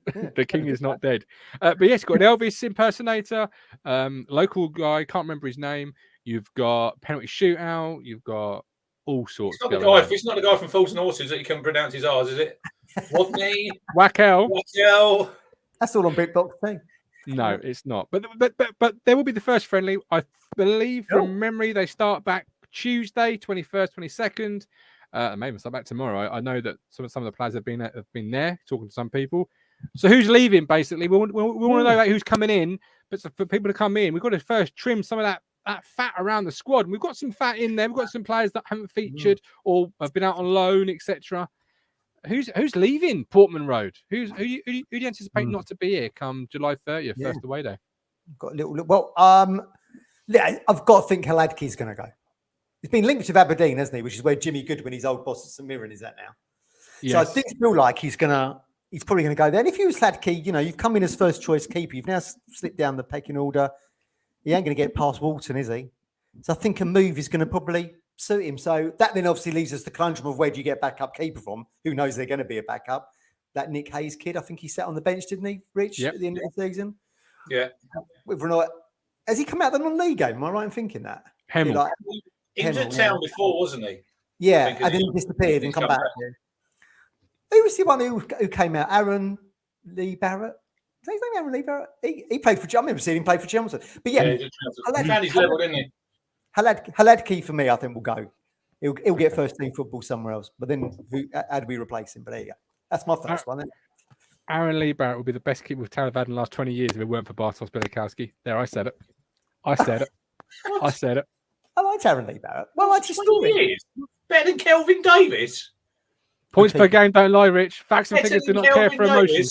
The king is not dead. But yes, got an Elvis impersonator, local guy, can't remember his name. You've got penalty shootout. You've got all sorts. It's not the guy from Fools and Horses that you can pronounce his R's, is it? Rodney. Wackel. That's all on BitBox too. No, it's not. But there will be the first friendly. I believe from memory they start back Tuesday, 21st, 22nd. Maybe start back tomorrow. I know that some of the players have been there talking to some people. So who's leaving? Basically, we want to know who's coming in. But for people to come in, we've got to first trim some of that fat around the squad. And we've got some fat in there. We've got some players that haven't featured or have been out on loan, etc. Who's leaving Portman Road? Who do you anticipate not to be here come July 30th, first away day? I've got a little look. Well, I've got to think Haladki's going to go. He's been linked with Aberdeen, hasn't he? Which is where Jimmy Goodwin, his old boss at St Mirren, is at now. Yes. So I feel like he's probably going to go there. And if you was Hladky, you've come in as first choice keeper. You've now slipped down the pecking order. He ain't going to get past Walton, is he? So I think a move is going to probably suit him. So that then obviously leaves us the conundrum of where do you get backup keeper from? Who knows they're going to be a backup? That Nick Hayes kid, I think he sat on the bench, didn't he, Rich, at the end of the season? Yeah. Has he come out of the non-league game? Am I right in thinking that? Hemel. He was at Town before, wasn't he? Yeah, and then he disappeared and come back. Who was the one who came out? Aaron Lee Barrett? Is that his name, Aaron Lee Barrett? He played for. I remember seeing him play for Chelmsford. But yeah, he found his level, didn't he? Haladki for me, I think will go. He'll get first team football somewhere else. But then how do we replace him? But there you go. That's my first one. Aaron Lee Barrett would be the best keeper Town have had in the last 20 years if it weren't for Bartosz Białkowski. There, I said it. I said it. I liked Aaron Lee Barrett. Well, I just thought better than Kelvin Davis. Points per game don't lie, Rich. Facts and figures do not care for emotion.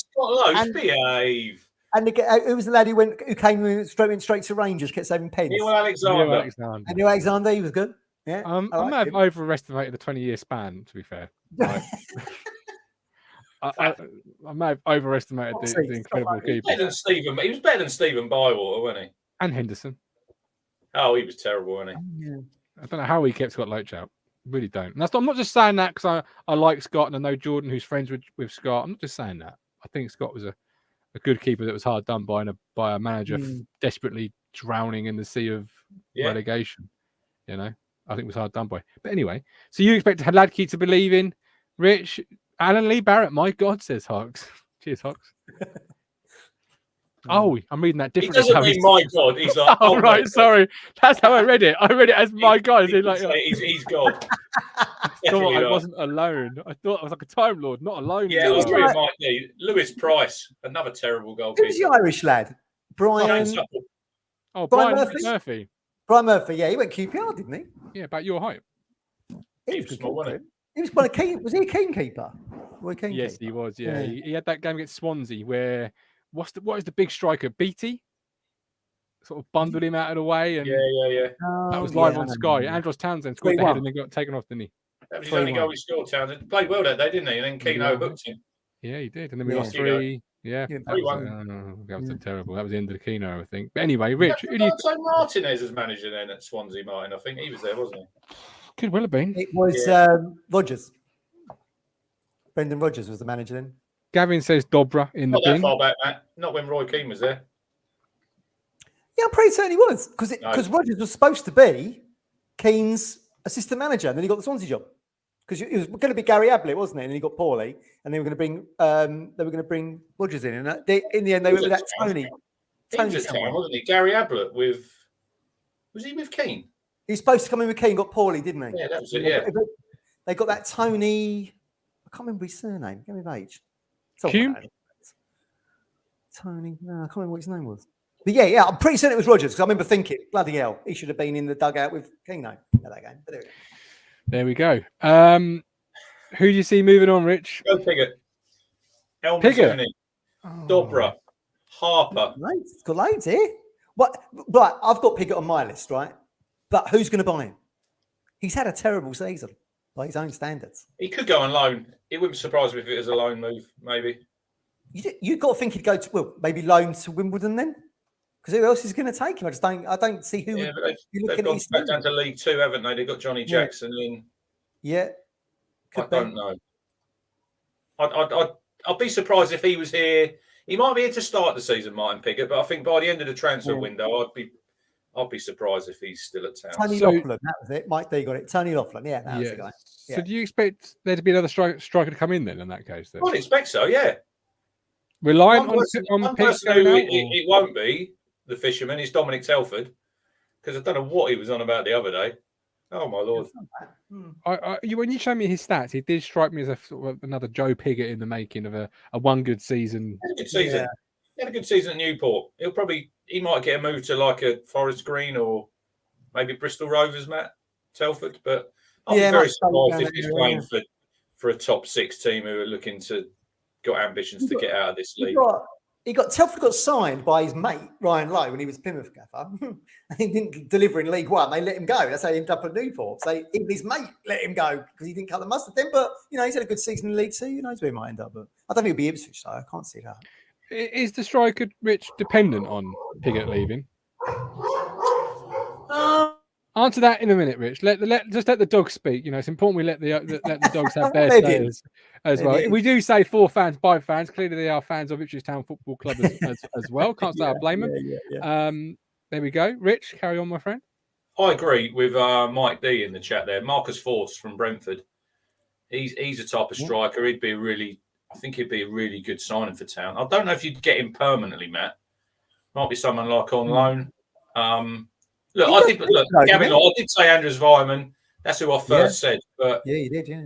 Behave. And who was the lad who came straight to Rangers, kept saving pens? Neil Alexander. And Neil Alexander, he was good. Yeah, I might have overestimated the 20-year span, to be fair. Right. I may have overestimated the incredible keeper. He was better than Stephen Bywater, wasn't he? And Henderson. Oh, he was terrible, wasn't he? Yeah. I don't know how he kept Scott Loach out. Really don't. And I'm not just saying that because I like Scott and I know Jordan, who's friends with Scott. I'm not just saying that. I think Scott was a good keeper that was hard done by a manager desperately drowning in the sea of relegation. I think it was hard done by. But anyway, so you expect Haladki to be leaving, Rich? Alan Lee Barrett, my God, says Hawks. Cheers, Hawks. Oh, I'm reading that differently. He doesn't mean my God. He's like, oh right, sorry. That's how I read it. I read it as my God. He's God. I thought I wasn't alone. I thought I was like a Time Lord, not alone. Yeah, I was really might be. Lewis Price, another terrible goalkeeper. Who's the Irish lad? Brian Murphy. Brian Murphy, yeah, he went QPR, didn't he? Yeah, about your height. He was small, wasn't he? Was he a keen keeper? Yes, he was. Yeah, he had that game against Swansea where what is the big striker? Beattie sort of bundled him out of the way, and that was live on Sky. Andros Townsend scored the head and then got taken off, didn't he? That was his only goal he scored. Townsend played well that day, didn't he? And then Keno hooked him. Yeah, he did, and then we lost 3. Yeah, that was terrible. That was the end of the Keno, I think. But anyway, Rich, so Martinez was manager then at Swansea. Martin, I think he was there, wasn't he? Could well have been. It was Rodgers. Brendan Rodgers was the manager then. Gavin says Dobra in the bin. Not that far back, Matt. Not when Roy Keane was there. Yeah, I'm pretty certain he was because Rodgers was supposed to be Keane's assistant manager, and then he got the Swansea job because it was going to be Gary Ablett, wasn't it? And he got Paulie, and they were going to bring Rodgers in, and in the end they went with that Tony. He was at Town, wasn't he? Gary Ablett was he with Keane? He was supposed to come in with Keane, got Paulie, didn't he? Yeah, that was it. Yeah, they got that Tony. I can't remember his surname. Give me his age. Tony. No, I can't remember what his name was. But yeah, I'm pretty certain it was Rodgers because I remember thinking, bloody hell, he should have been in the dugout with Keane at that game. But there we go. Who do you see moving on, Rich? Go Piggott. Elmsoney. Dobra. Harper. It's got loads here. What? Right, I've got Piggott on my list, right? But who's going to buy him? He's had a terrible season by his own standards. He could go on loan. It wouldn't surprise me if it was a loan move, maybe. You've got to think he'd go to, maybe loan to Wimbledon then? Because who else is going to take him? I don't see who. Yeah, they've gone back down to League Two, haven't they? They've got Johnny Jackson in. Yeah. I don't know. I'd be surprised if he was here. He might be here to start the season, Martin Piggott, but I think by the end of the transfer window, I'd be surprised if he's still at Town. Tony Laughlin, that was it. Mike D got it. Tony Laughlin, that was the guy. Yeah. So do you expect there to be another striker to come in then in that case? Then? I'd expect so, yeah. Relying on Piggott. It won't be the fisherman. It's Dominic Telford, because I don't know what he was on about the other day. Oh my lord! When you show me his stats, he did strike me as another Joe Piggott in the making of a one good season. He had a good season. He had a good season at Newport. He might get a move to like a Forest Green or maybe Bristol Rovers, Matt Telford. But I'll be very surprised if he's playing for a top 6 team who are looking to got ambitions to get out of this league. Telford got signed by his mate Ryan Lowe when he was Plymouth gaffer. He didn't deliver in League One. They let him go. That's how he ended up at Newport. So even his mate let him go because he didn't cut the mustard then. But he's had a good season in League Two. Who knows where he might end up? But I don't think it'll be Ipswich, so I can't see that. Is the striker Rich dependent on Piggott leaving? Answer that in a minute, Rich. Let the dogs speak. It's important we let the dogs have their say as well. We do say for fans by fans. Clearly, they are fans of Ipswich Town Football Club as well. Can't say I blame them. Yeah. There we go. Rich, carry on, my friend. I agree with Mike D in the chat there. Marcus Force from Brentford. He's a type of striker. I think he'd be a really good signing for Town. I don't know if you'd get him permanently, Matt. Might be someone like on loan. Gavin, I did say Andrews Vyman. That's who I first said. But yeah, you did, yeah.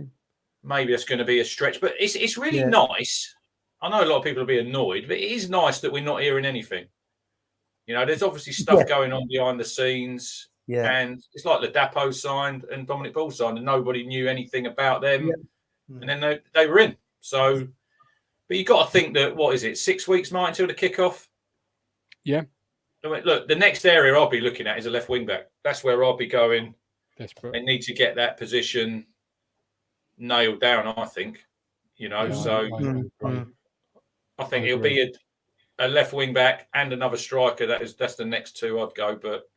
Maybe that's going to be a stretch. But it's really nice. I know a lot of people will be annoyed, but it is nice that we're not hearing anything. There's obviously stuff going on behind the scenes. Yeah. And it's like Ladapo signed and Dominic Ball signed, and nobody knew anything about them. Yeah. And then they were in. So, but you've got to think that, 6 weeks, Martin, until the kickoff? Yeah. Look, the next area I'll be looking at is a left wing back. That's where I'll be going. Desperate. They need to get that position nailed down, I think. I think it'll be a left wing back and another striker. That's the next two I'd go. But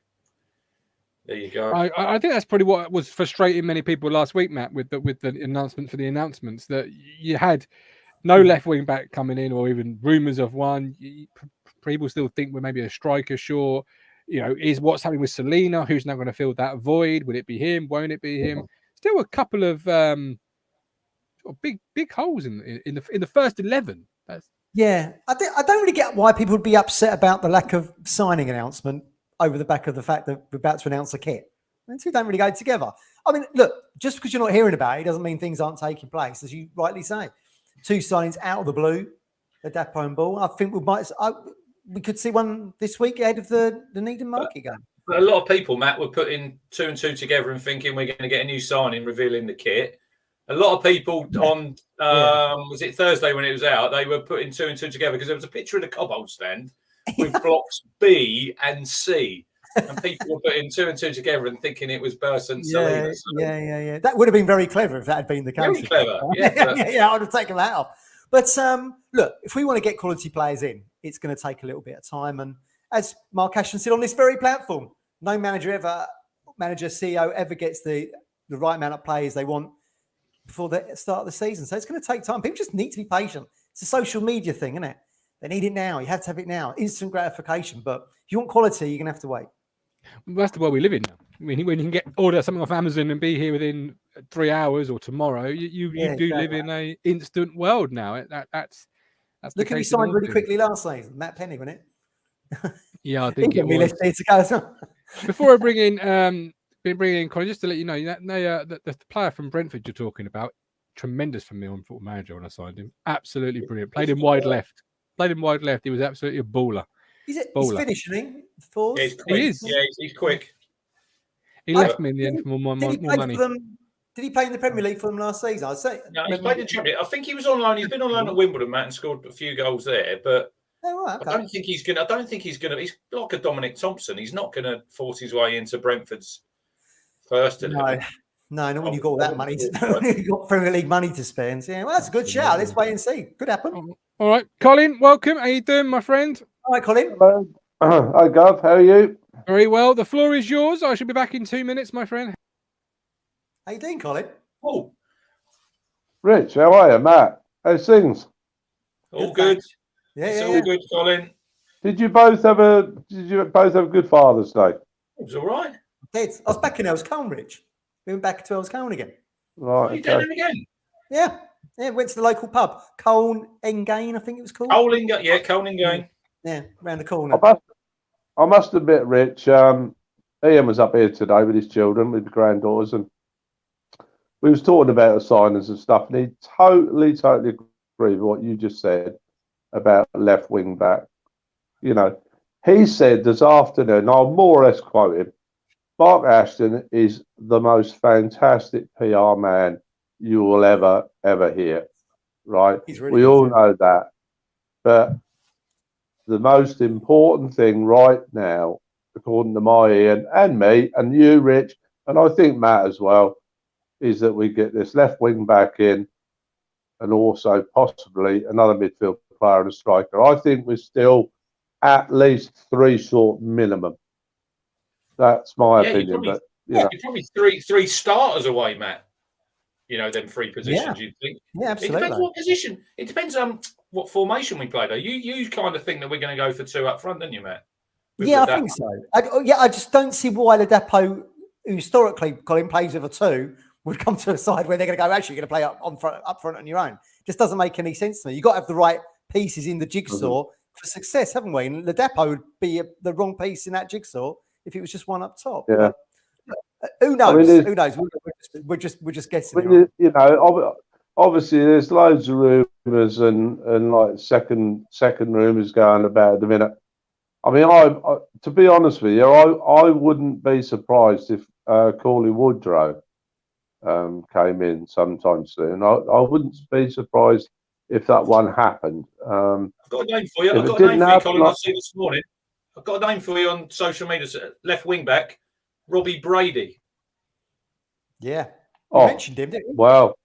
there you go. I think that's probably what was frustrating many people last week, Matt, with the announcement for the announcements, that you had no left wing back coming in, or even rumours of one. People still think we're maybe a striker short. Is what's happening with Selena? Who's now going to fill that void? Will it be him? Won't it be him? Still a couple of big holes in the first 11. I don't really get why people would be upset about the lack of signing announcement over the back of the fact that we're about to announce a kit. The two don't really go together. I mean, look, just because you're not hearing about it doesn't mean things aren't taking place, as you rightly say. 2 signings out of the blue, Ladapo and Ball. I think we could see one this week ahead of the Needham market game. But a lot of people, Matt, were putting 2 and 2 together and thinking we're going to get a new signing, revealing the kit. A lot of people on, was it Thursday when it was out, they were putting 2 and 2 together because there was a picture of the Cobbold stand with blocks B and C. And people were putting 2 and 2 together and thinking it was Burst and Selena. Yeah. That would have been very clever if that had been the case. Very clever, I would have taken that off. But look, if we want to get quality players in, it's going to take a little bit of time. And as Mark Ashton said on this very platform, no manager, CEO ever gets the right amount of players they want before the start of the season. So it's going to take time. People just need to be patient. It's a social media thing, isn't it? They need it now. You have to have it now. Instant gratification. But if you want quality, you're going to have to wait. That's the world we live in now. I mean, when you can order something off Amazon and be here within 3 hours or tomorrow, you do live in a instant world now. That's Look at he signed really quickly last season. Matt Penny, wasn't it? Yeah, I think it was. Less days to go as well. Before I bring in Colin, just to let you know, the player from Brentford you're talking about, tremendous for me on Football Manager when I signed him. Absolutely brilliant. Played him wide left. He was absolutely a baller. He's finished, isn't he? Yeah, he is. Yeah, he's quick. He left me in the end for more money. Did he play in the Premier League for them last season? I'd say. No, he's played the Champions. I think he was on loan. He's been on loan at Wimbledon, Matt, and scored a few goals there. But I don't think he's gonna. He's like a Dominic Thompson. He's not gonna force his way into Brentford's first. No, not when you've got all that money. You've got Premier League money to spend. Yeah, well, that's a good shout. Let's wait and see. Could happen. All right, Colin, welcome. How you doing, my friend? All right, Colin. Hello. Hi, Gov. How are you? Very well. The floor is yours. I should be back in 2 minutes, my friend. How you doing, Colin? Oh, Rich, how are you, Matt? How's things? All good. Yeah, all good, Colin. Did you both have a good Father's Day? It was all right. I was back in Elscombe, Rich. We went back to Elscombe again. Right. You doing it again? Yeah. Went to the local pub, Colne Engane, I think it was called. Colne Engane. Yeah, around the corner. I must admit, Rich, Ian was up here today with his children, with the granddaughters, and we was talking about the signings and stuff, and he totally agree with what you just said about left wing back. You know, he said this afternoon, I'll more or less quote him, Mark Ashton is the most fantastic PR man you will ever hear, right? We all know that. But the most important thing right now, according to my Ian and me and you, Rich, and I think Matt as well, is that we get this left wing back in and also possibly another midfield player and a striker. I think we're still at least 3 short minimum. That's my opinion. But you're probably three starters away, Matt. You know, them 3 positions, you'd think. Yeah, absolutely. It depends what position. It depends on what formation we play, though. You kind of think that we're going to go for 2 up front, don't you, Matt? I think so. I just don't see why the Depot, who historically, Colin, plays with a 2, would come to a side where they're going to go, actually, you're going to play up front on your own. Just doesn't make any sense to me. You've got to have the right pieces in the jigsaw for success, haven't we? And the Depot would be the wrong piece in that jigsaw if it was just one up top. Yeah. Who knows? Who knows? We're just guessing. You know, obviously there's loads of rumours and like second rumours going about at the minute. I mean, I to be honest with you, I wouldn't be surprised if Corley Woodrow came in sometime soon. I wouldn't be surprised if that one happened. I've got a name for you. I've got a name for you, Colin. I see this morning. I've got a name for you on social media. Left wing back, Robbie Brady. Yeah, you mentioned him, didn't you? Well,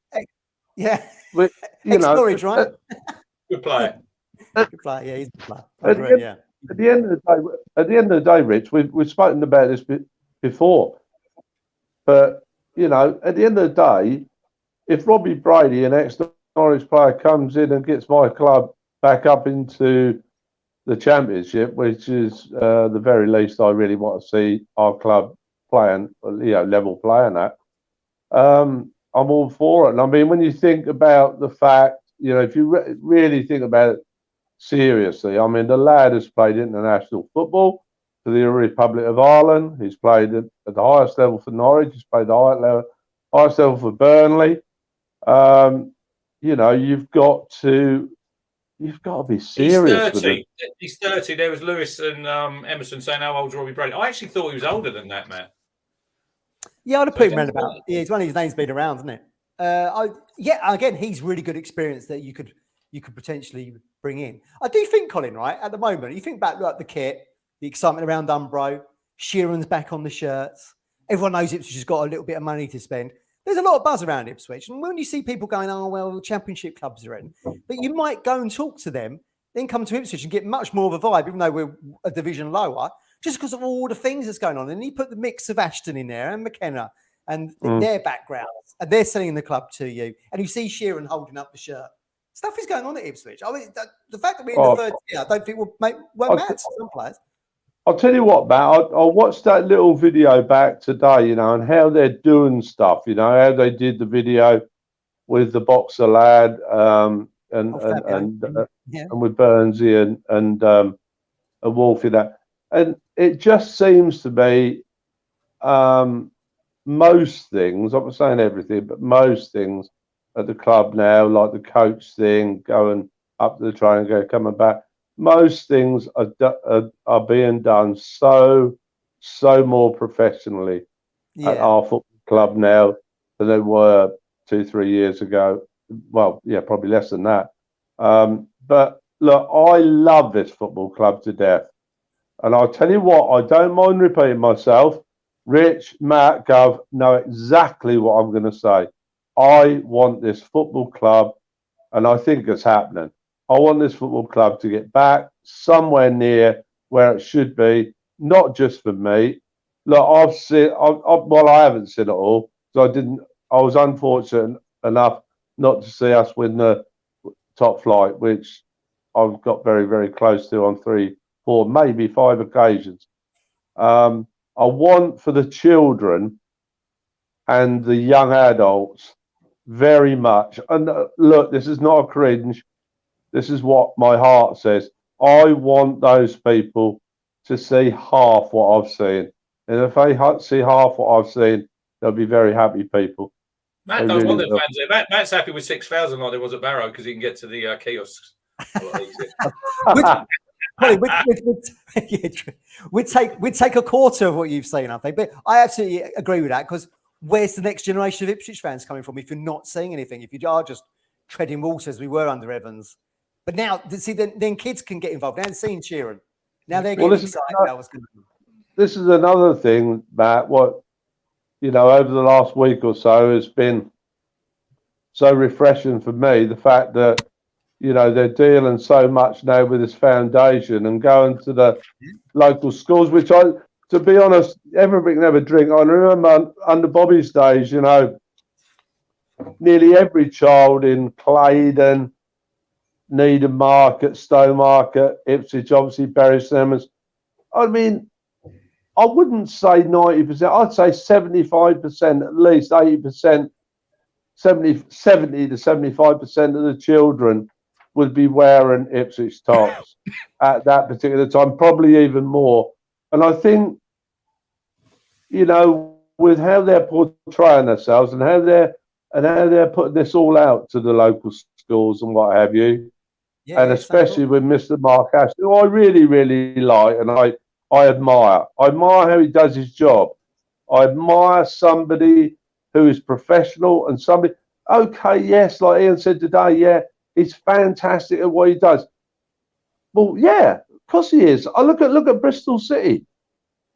yeah. You know, Norwich, right? Good player. Good player. Yeah, he's a good player. At the end of the day, Rich, we've spoken about this before, but you know, at the end of the day, if Robbie Brady, an ex-Norwich player, comes in and gets my club back up into the Championship, which is the very least I really want to see our club playing, level playing at, I'm all for it. And I mean, when you think about the fact, if you really think about it seriously, I mean, the lad has played international football for the Republic of Ireland. He's played at the highest level for Norwich. He's played the highest level for Burnley. You've got to be serious. He's 30. He's 30. There was Lewis and Emerson saying how old's Robbie Brady. I actually thought he was older than that, Matt. Yeah, I'd have put him around about. Yeah, it's one of his names been around, isn't it? Again, he's really good experience that you could potentially bring in. I do think, Colin, right at the moment, you think back like the kit, the excitement around Umbro, Sheeran's back on the shirts. Everyone knows Ipswich has got a little bit of money to spend. There's a lot of buzz around Ipswich, and when you see people going, "Oh well, the Championship clubs are in," but you might go and talk to them, then come to Ipswich and get much more of a vibe, even though we're a division lower, just because of all the things that's going on. And you put the mix of Ashton in there and McKenna and their backgrounds, and they're selling the club to you, and you see Sheeran holding up the shirt. Stuff is going on at Ipswich. I mean, the fact that we're in the third tier, I don't think won't matter to some players. I'll tell you what, Matt, I watched that little video back today, you know, and how they're doing stuff, you know, how they did the video with the boxer lad, and with Burnsy and Wolfie that, and it just seems to be most things. I'm not saying everything, but most things at the club now, like the coach thing, going up to the train, coming back. Most things are being done so more professionally at our football club now than they were 2-3 years ago. Well, yeah, probably less than that. But look, I love this football club to death, and I'll tell you what, I don't mind repeating myself. Rich, Matt, Gov know exactly what I'm going to say. I want this football club, and I think it's happening. I want this football club to get back somewhere near where it should be, not just for me. Look, I've seen, well, I haven't seen it all, so I was unfortunate enough not to see us win the top flight, which I've got very, very close to on 3, 4, maybe 5 occasions. I want for the children and the young adults very much. And look, this is not a cringe. This is what my heart says. I want those people to see half what I've seen. And if they see half what I've seen, they'll be very happy people. Matt does want the fans there. Matt's happy with 6,000 like there was at Barrow because he can get to the kiosks. We'd take a quarter of what you've seen, I think. But I absolutely agree with that, because where's the next generation of Ipswich fans coming from if you're not seeing anything? If you are just treading water as we were under Evans. But now, see, then kids can get involved. Now they're seeing cheering. Now they're getting excited about what's going on. This is another thing, Matt, what, you know, over the last week or so has been so refreshing for me, the fact that, you know, they're dealing so much now with this foundation and going to the local schools, which to be honest, everybody can have a drink. I remember under Bobby's days, you know, nearly every child in Claydon, Needham Market, Stowmarket, Ipswich, obviously, Bury St. I mean, I wouldn't say 90%. I'd say 75%, at least 80%, 70 to 75% of the children would be wearing Ipswich tops at that particular time, probably even more. And I think, you know, with how they're portraying themselves and how they're putting this all out to the local schools and what have you, and especially with Mr. Mark Ashton, who I really, really like and I admire. I admire how he does his job. I admire somebody who is professional and somebody, okay, yes, like Ian said today, yeah, he's fantastic at what he does. Well, yeah, of course he is. I look at Bristol City.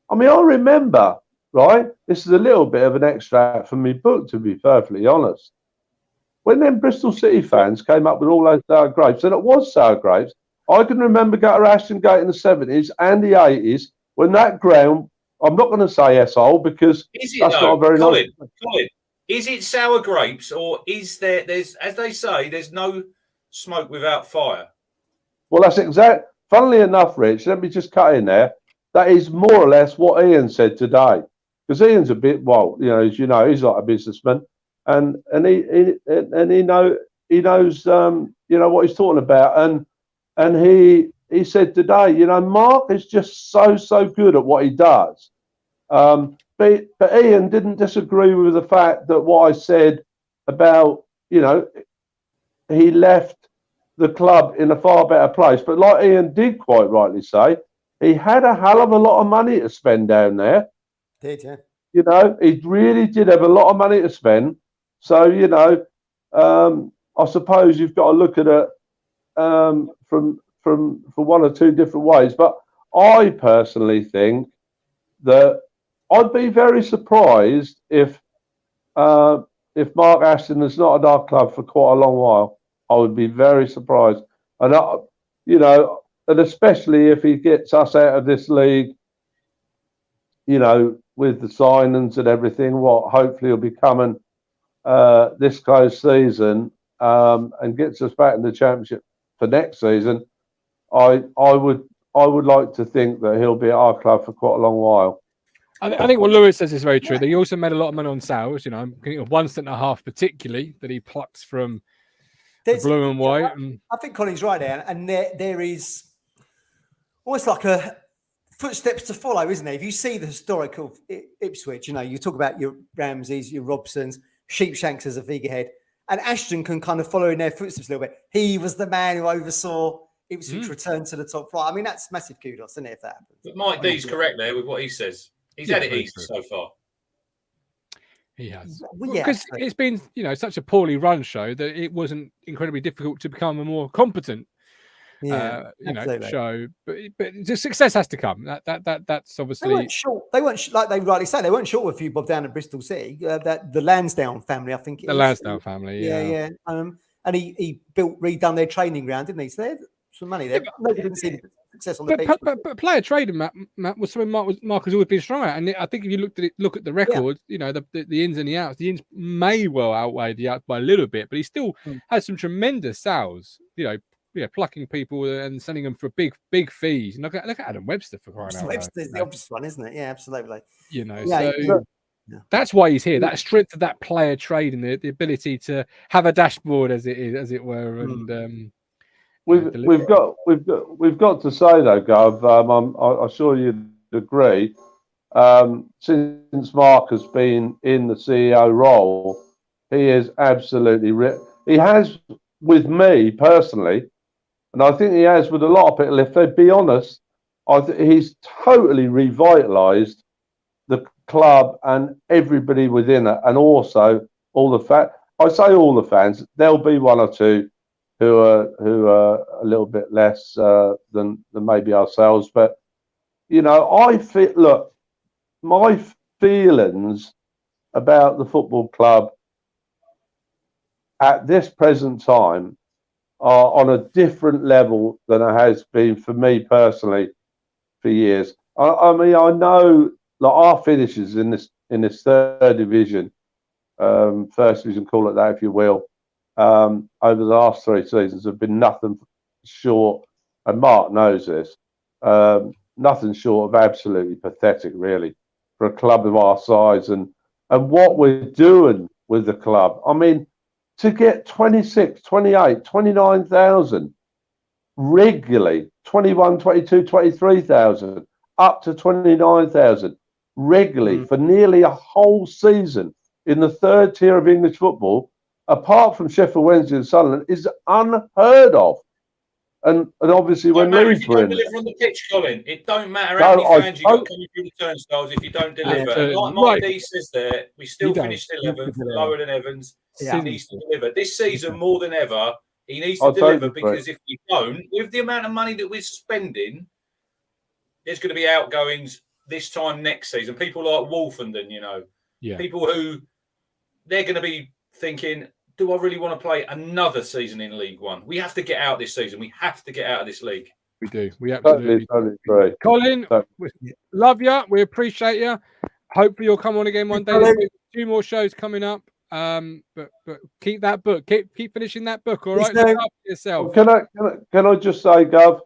I mean, I remember, right? This is a little bit of an extract from my book, to be perfectly honest. When them Bristol City fans came up with all those sour grapes, and it was sour grapes, I can remember going to Ashton Gate in the 70s and the 80s when that ground, I'm not going to say S-hole because that's not a very nice. Colin, is it sour grapes, or is there's, as they say, there's no smoke without fire? Well, that's exact. Funnily enough, Rich, let me just cut in there. That is more or less what Ian said today, because Ian's a bit, well, you know, as you know, he's like a businessman, and he knows you know what he's talking about, and he said today, you know, Mark is just so good at what he does. But Ian didn't disagree with the fact that what I said about, you know, he left the club in a far better place. But like Ian did quite rightly say, he had a hell of a lot of money to spend down there. Did, yeah. You know, he really did have a lot of money to spend. So, you know, I suppose you've got to look at it from one or two different ways. But I personally think that I'd be very surprised if Mark Ashton is not at our club for quite a long while. I would be very surprised, and you know, and especially if he gets us out of this league, you know, with the signings and everything. What hopefully will be coming this close season, and gets us back in the championship for next season. I would I would like to think that he'll be at our club for quite a long while. I think what Lewis says is very true. He also made a lot of money on sales. You know, I'm thinking of 1 cent and a half particularly that he plucks from the blue and white. I think Colin's right there, and there is almost like a footsteps to follow, isn't there? If you see the historic of Ipswich, you know, you talk about your Ramseys, your Robsons, Sheepshanks as a figurehead, and Ashton can kind of follow in their footsteps a little bit. He was the man who oversaw Ipswich return to the top flight. I mean, that's massive kudos, isn't it, if that happens? But Mike D's correct there with what he says. He's had it easy so far. He has. Well, yeah, because it's been, you know, such a poorly run show that it wasn't incredibly difficult to become a more competent show. But the success has to come. That's obviously. They weren't short. Like they rightly say, they weren't short of a few bob down at Bristol City. That the Lansdowne family, I think. Lansdowne family, yeah. And he redone their training ground, didn't he? So there's some money there. Nobody didn't see the success on the pitch. But player trading, Matt, was something Mark has always been strong at. And I think if you look at the records, you know, the ins and the outs, the ins may well outweigh the outs by a little bit, but he still has some tremendous sales. You know, plucking people and sending them for big fees. And look at Adam Webster for crying out loud. Webster's the obvious one, isn't it? Yeah, absolutely. You know, that's why he's here. That strength of that player trade and the ability to have a dashboard, as it were, and we've got to say though, Gov. I'm sure you'd agree. Since Mark has been in the CEO role, he is absolutely he has with me personally, and I think he has with a lot of people. If they be honest, he's totally revitalised the club and everybody within it, and also all the I say all the fans. There'll be one or two who are a little bit less than maybe ourselves, but you know, I feel. Look, my feelings about the football club at this present time are on a different level than it has been for me personally for years. I mean, I know like our finishes in this third division, first division, call it that if you will, over the last 3 seasons have been nothing short, and Mark knows this, nothing short of absolutely pathetic, really, for a club of our size and what we're doing with the club. I mean, to get 26, 28, 29,000 regularly, 21, 22, 23,000, up to 29,000 regularly for nearly a whole season in the third tier of English football, apart from Sheffield Wednesday and Sunderland, is unheard of. And obviously when Leeds were in, deliver on the pitch, Colin, it don't matter how many fans you got coming through the turnstiles if you don't deliver. Like Mike D says there, we still finished 11th, lower than Evans. He needs to deliver this season more than ever. He needs to deliver because if you don't, with the amount of money that we're spending, there's going to be outgoings this time next season. People like Wolfenden, you know, people who they're going to be thinking, do I really want to play another season in League One? We have to get out this season. We have to get out of this league. We do. We absolutely do. Colin, we love you. We appreciate you. Hopefully you'll come on again one day. There's 2 more shows coming up. But keep that book. Keep finishing that book. All right. Look after yourself. Can I just say, Gov?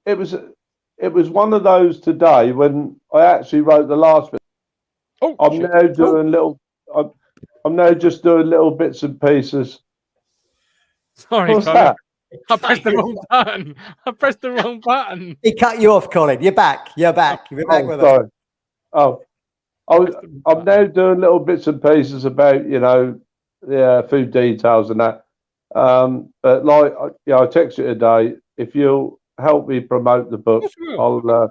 It was one of those today when I actually wrote the last bit. I'm now just doing little bits and pieces. Sorry, what's Colin. that? I pressed the wrong button. He cut you off, Colin. You're back. You're back with us. I'm now doing little bits and pieces about, you know, food details and that. But like, I texted you today. If you'll help me promote the book, we want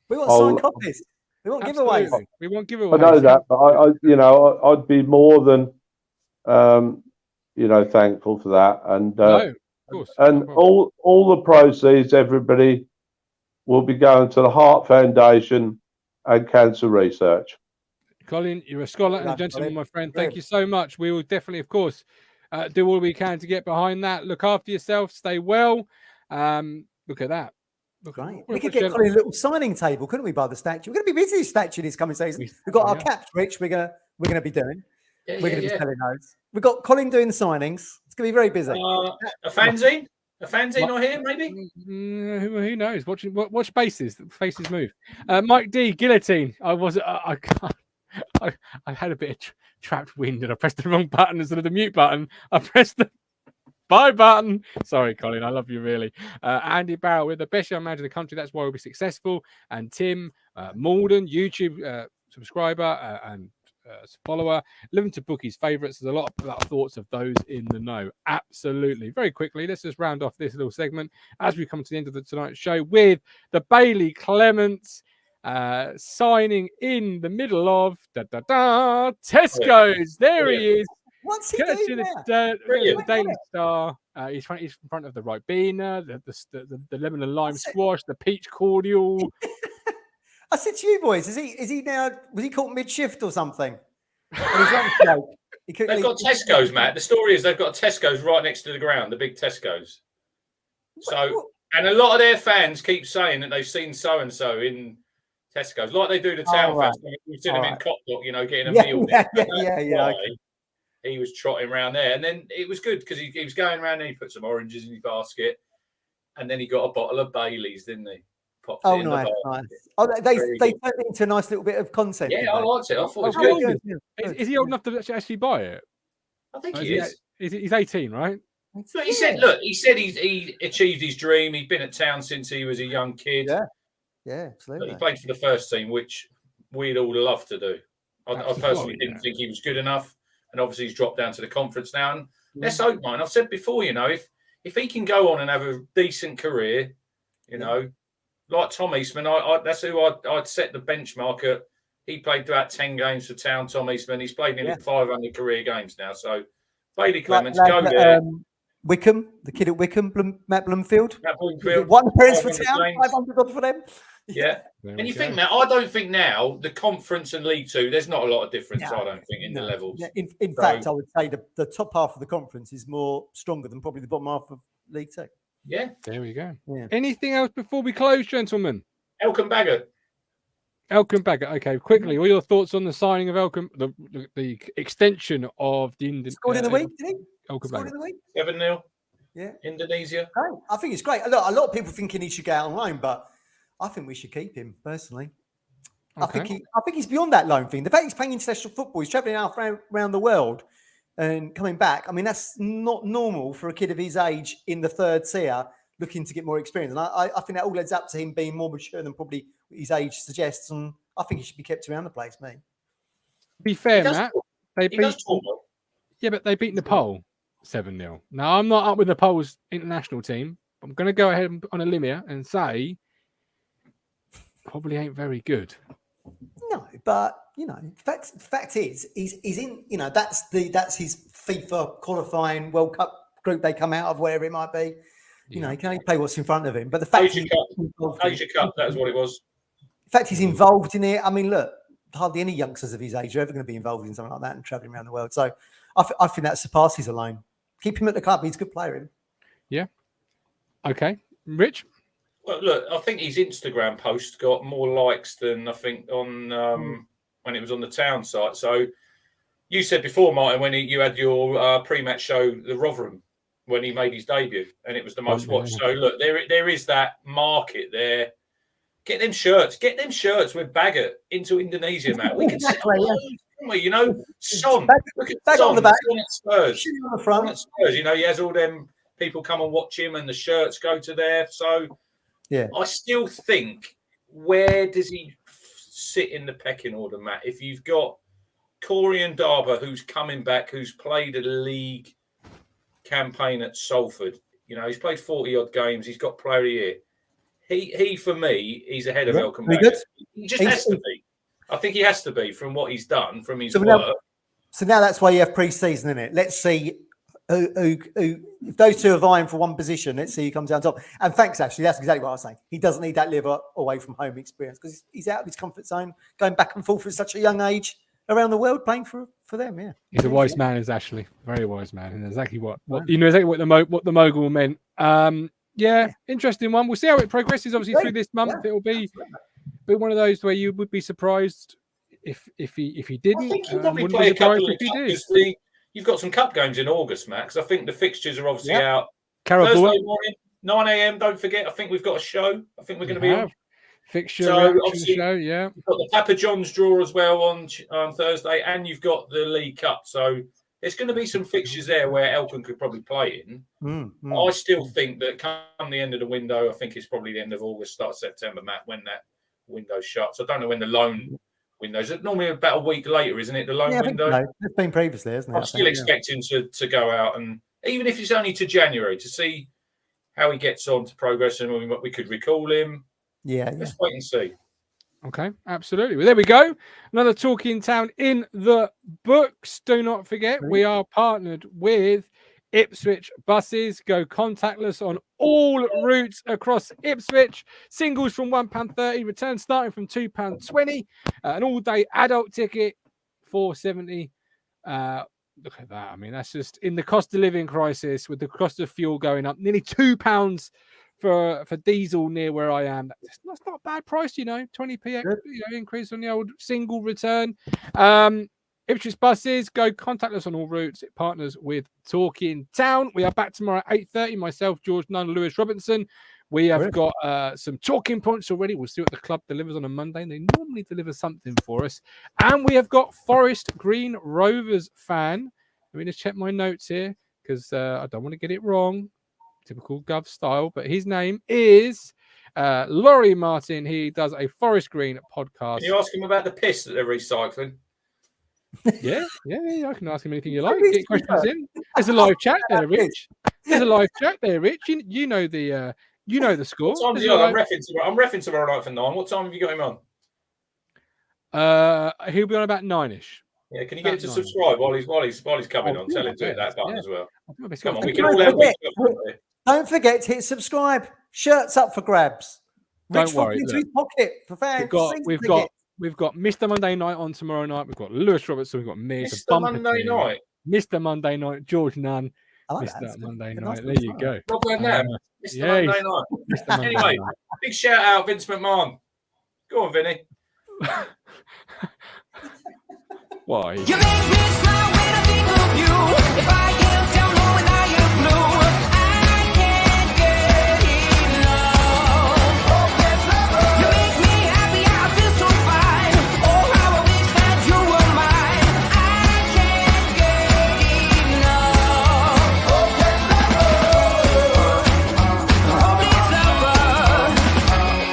signed copies. We want giveaways. We want giveaways. I know that, but I'd be more than, thankful for that. And of course. And all the proceeds, everybody, will be going to the Heart Foundation and cancer research. Colin, you're a scholar and a gentleman, my friend. Thank you so much. We will definitely, of course, do all we can to get behind that. Look after yourself. Stay well. Look at that. Great. We could get Colin a little signing table, couldn't we, by the statue? We're going to be busy with statue this coming season. We've got our caps, Rich. We're gonna be doing. We're going to be selling those. We've got Colin doing the signings. It's going to be very busy. A fanzine? A fanzine not here, maybe? Who knows? Watch faces move. Mike D, guillotine. I had a bit of trapped wind and I pressed the wrong button instead of the mute button. I pressed the buy button. Sorry, Colin. I love you, really. Andy Barrow, we're the best young manager in the country. That's why we'll be successful. And Tim Malden, YouTube subscriber and follower, living to bookies favourites. There's a lot of thoughts of those in the know. Absolutely. Very quickly, let's just round off this little segment as we come to the end of tonight's show with the Bailey Clements signing in the middle of Tesco's. There he is. What's he doing the Daily Star. He's in front of the Ribena, the lemon and lime squash, the peach cordial. I said to you boys, is he now? Was he caught mid-shift or something? They've got Tesco's, Matt. The story is they've got Tesco's right next to the ground, the big Tesco's. And a lot of their fans keep saying that they've seen so and so in Tesco's, like they do the town festival. We've seen them in Copdock, getting a meal. Yeah. He was trotting around there, and then it was good because he was going around and he put some oranges in his basket, and then he got a bottle of Bailey's, didn't he? Nice. Oh, they turned it into a nice little bit of content. Yeah, I liked it. I thought it was good. Is he old enough to actually buy it? I think he is. He's 18, right? But he said he achieved his dream. He'd been at town since he was a young kid. Yeah, absolutely. He played for the first team, which we'd all love to do. I personally didn't think he was good enough, and obviously he's dropped down to the conference now. And let's hope, mine. I've said before, if he can go on and have a decent career, like Tom Eastman, that's who I'd set the benchmark at. He played about 10 games for Town, Tom Eastman. He's played nearly 500 career games now. So, Bailey Clements, go there. Wickham, the kid at Wickham, Matt Bloomfield. One appearance for Town, 500 for them. Yeah. And you think now, I don't think now, the Conference and League Two, there's not a lot of difference, I don't think, in the levels. Yeah, in fact, I would say the top half of the Conference is more stronger than probably the bottom half of League Two. Yeah. There we go. Yeah. Anything else before we close, gentlemen? Elkin Baggott. Okay, quickly, all your thoughts on the signing of Elkin, the extension of the Indian. Scored in the week, did he? Elkin Scored in the week? 7-0. Yeah. Indonesia. I think it's great. Look, a lot of people thinking he should go out on loan, but I think we should keep him personally. Okay. I think he's beyond that loan thing. The fact he's playing international football, he's travelling around the world and coming back. I mean, that's not normal for a kid of his age in the third tier looking to get more experience. And I think that all adds up to him being more mature than probably his age suggests. And I think he should be kept around the place, mate. To be fair, Matt, but they beat Nepal 7-0. Now, I'm not up with Nepal's international team. I'm going to go ahead on a limb here and say probably ain't very good. No, but fact is, he's in. That's his FIFA qualifying World Cup group they come out of, wherever it might be. He can only play what's in front of him. But the fact Asia Cup, that's what it was. The fact he's involved in it. I mean, look, hardly any youngsters of his age are ever going to be involved in something like that and travelling around the world. So I think that surpasses a loan. Keep him at the club. He's a good player. Him. Yeah. Okay, Rich. Well, look, I think his Instagram post got more likes than I think on when it was on the Town site. So you said before, Martin, when you had your pre-match show, the Rotherham, when he made his debut, and it was the most watched. So look, there is that market there. Get them shirts with Baggott into Indonesia, Matt. We can sell those, can't we? Son. Look at Son. On the back. Son at Spurs. On the front. Son at Spurs. He has all them people come and watch him, and the shirts go to there. So yeah, I still think, where does he sit in the pecking order, Matt? If you've got Corey and Darber, who's coming back, who's played a league campaign at Salford, he's played 40 odd games. He's got player of the year. He for me, he's ahead of Elkin Baggott. He just has to be. I think he has to be from what he's done, from his work. So now that's why you have pre-season, isn't it? Let's see who if those two are vying for one position, let's see who comes down top. And thanks, actually, that's exactly what I was saying. He doesn't need that live away from home experience because he's out of his comfort zone, going back and forth at such a young age around the world, playing for them. Yeah, he's a wise man, is Ashley, very wise man, and exactly what the mogul meant. Yeah, interesting one. We'll see how it progresses. Obviously, through this month, it'll be one of those where you would be surprised if he didn't. I think he'll probably play a couple of cups. You've got some cup games in August, Max. I think the fixtures are obviously out. Carabao. Thursday morning, 9 a.m. Don't forget. I think we've got a show. I think we're going to be on. Fixture So, reaction obviously, show, yeah. You've got the Papa John's draw as well on Thursday, and you've got the League Cup. So there's going to be some fixtures there where Elkin could probably play in. I still think that come the end of the window, I think it's probably the end of August, start of September, Matt, when that window shuts. I don't know when the loan window is. Normally about a week later, isn't it? The loan window. It's been previously, isn't it? I'm still expecting to go out, and even if it's only to January, to see how he gets on to progress, and we could recall him. Let's wait and see. Okay, absolutely. Well, there we go. Another Talking Town in the books. Do not forget, we are partnered with Ipswich Buses. Go contactless on all routes across Ipswich. Singles from £1.30, returns starting from £2.20. An all-day adult ticket, £4.70. Look at that. I mean, that's just in the cost of living crisis with the cost of fuel going up, nearly £2 for diesel near where I am. That's not a bad price, 20p increase on the old single return. Ipswich Buses, go contactless on all routes. It partners with Talking Town. We are back tomorrow at 8:30. Myself, George Nunn, Lewis Robinson. We have got some talking points already. We'll see what the club delivers on a Monday. They normally deliver something for us. And we have got Forest Green Rovers fan. Let me just check my notes here because I don't want to get it wrong. Typical Gov style. But his name is Laurie Martin. He does a Forest Green podcast. Can you ask him about the piss that they're recycling? Yeah. I can ask him anything you like. Get questions in. There's a live chat there, Rich. You know the score. What time I'm reffing tomorrow night for 9. What time have you got him on? He'll be on about 9ish. Yeah, can you get him to subscribe while he's coming on? Tell him to hit that button as well. Come on, we can Don't all forget, don't forget to hit subscribe. Shirts up for grabs. Don't worry. Into his pocket for fans. We've got Mr. Monday Night on tomorrow night. We've got Lewis Robertson. We've got me. Mr. Monday Night. Mr. Monday Night. George Nunn. Mr. Monday Night. There you go. Rob Burnett. Mr. Monday Night. Anyway, big shout out, Vince McMahon. Go on, Vinny. Why? You make me smile when I think of you. If I am down low and I am blue, I can't get enough. Oh, yes, lover. You make me happy, I feel so fine. Oh, how I wish that you were mine. I can't get enough. Oh, yes, lover. Oh, please, lover.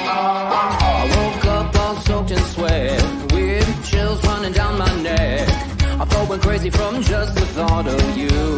I woke up all soaked in sweat, with chills running down my neck. I felt went crazy from just the thought of you.